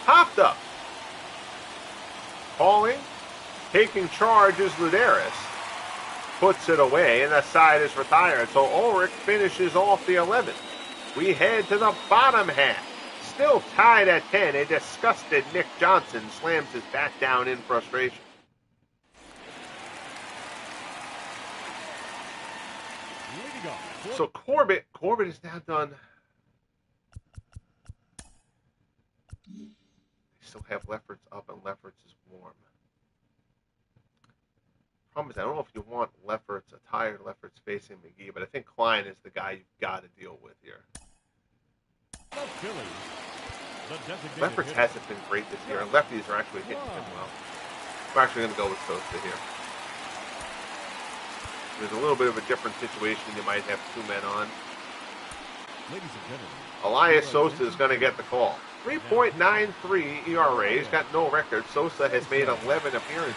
Popped up. Calling. Taking charge is Luderis. Puts it away, and the side is retired. So Ulrich finishes off the 11th. We head to the bottom half. Still tied at 10. A disgusted Nick Johnson slams his bat down in frustration. So Corbett is now done. They still have Lefferts up, and Lefferts is warm. Problem is, I don't know if you want Lefferts, a tired Lefferts facing McGee, but I think Klein is the guy you've got to deal with here. Lefferts hasn't been great this year, and lefties are actually hitting him well. We're actually going to go with Sosa here. There's a little bit of a different situation. You might have 2 men on. Elias Sosa is going to get the call. 3.93 ERA. He's got no record. Sosa has made 11 appearances.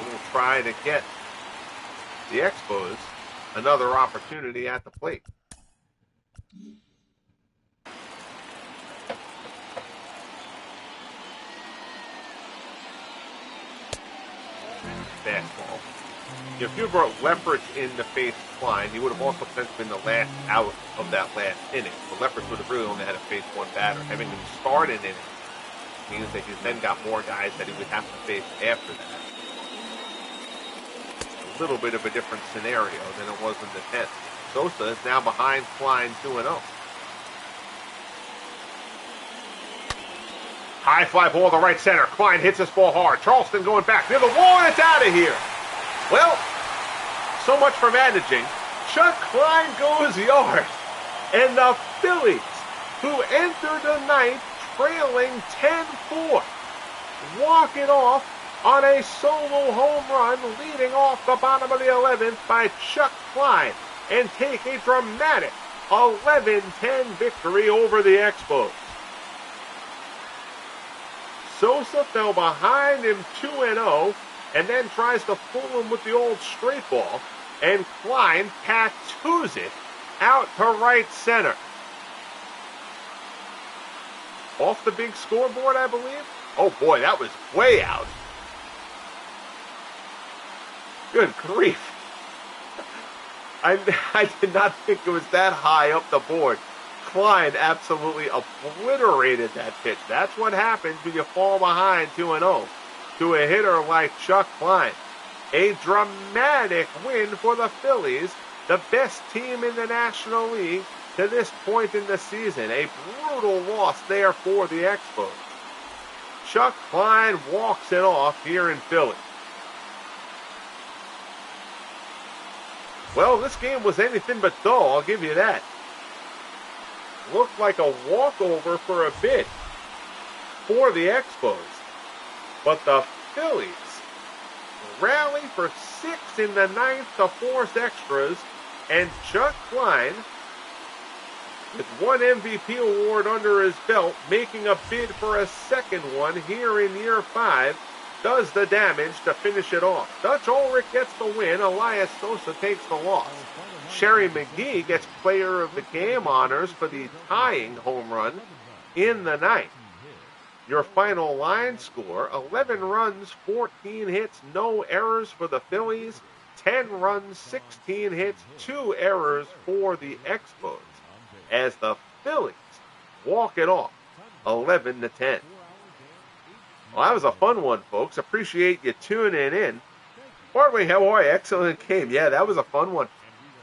We'll try to get the Expos another opportunity at the plate. Fastball. If you brought Lefferts in to face Klein, he would have also potentially been the last out of that last inning. So Lefferts would have really only had to face 1 batter. Having him start an inning means that he's then got more guys that he would have to face after that. A little bit of a different scenario than it was in the 10th. Sosa is now behind Klein 2-0. High fly ball to right center. Klein hits this ball hard. Charleston going back near the wall, and it's out of here. Well, so much for managing. Chuck Klein goes yard. And the Phillies, who entered the 9th trailing 10-4, walk it off on a solo home run, leading off the bottom of the 11th by Chuck Klein, and take a dramatic 11-10 victory over the Expos. Sosa fell behind him 2-0, and then tries to fool him with the old straight ball, and Klein tattoos it out to right center. Off the big scoreboard, I believe. Oh boy, that was way out. Good grief. I did not think it was that high up the board. Klein absolutely obliterated that pitch. That's what happens when you fall behind 2-0 to a hitter like Chuck Klein. A dramatic win for the Phillies, the best team in the National League, to this point in the season. A brutal loss there for the Expos. Chuck Klein walks it off here in Philly. Well, this game was anything but dull, I'll give you that. Looked like a walkover for a bit for the Expos. But the Phillies rally for 6 in the ninth to force extras, and Chuck Klein, with one MVP award under his belt, making a bid for a second one here in year 5, does the damage to finish it off. Dutch Ulrich gets the win. Elias Sosa takes the loss. Sherry McGee gets player of the game honors for the tying home run in the ninth. Your final line score, 11 runs, 14 hits, no errors for the Phillies, 10 runs, 16 hits, 2 errors for the Expos, as the Phillies walk it off 11-10. Well, that was a fun one, folks. Appreciate you tuning in. Bartley, how are you? Excellent game. Yeah, that was a fun one.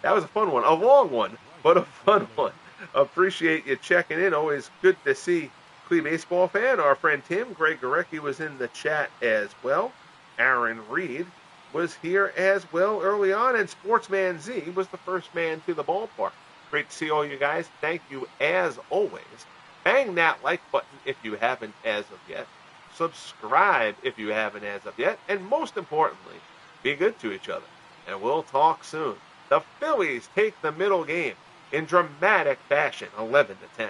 That was a fun one. A long one, but a fun one. Appreciate you checking in. Always good to see Clee baseball fan. Our friend Tim, Greg Gorecki, was in the chat as well. Aaron Reed was here as well early on, and Sportsman Z was the first man to the ballpark. Great to see all you guys. Thank you as always. Bang that like button if you haven't as of yet. Subscribe if you haven't as of yet. And most importantly, be good to each other. And we'll talk soon. The Phillies take the middle game in dramatic fashion, 11-10.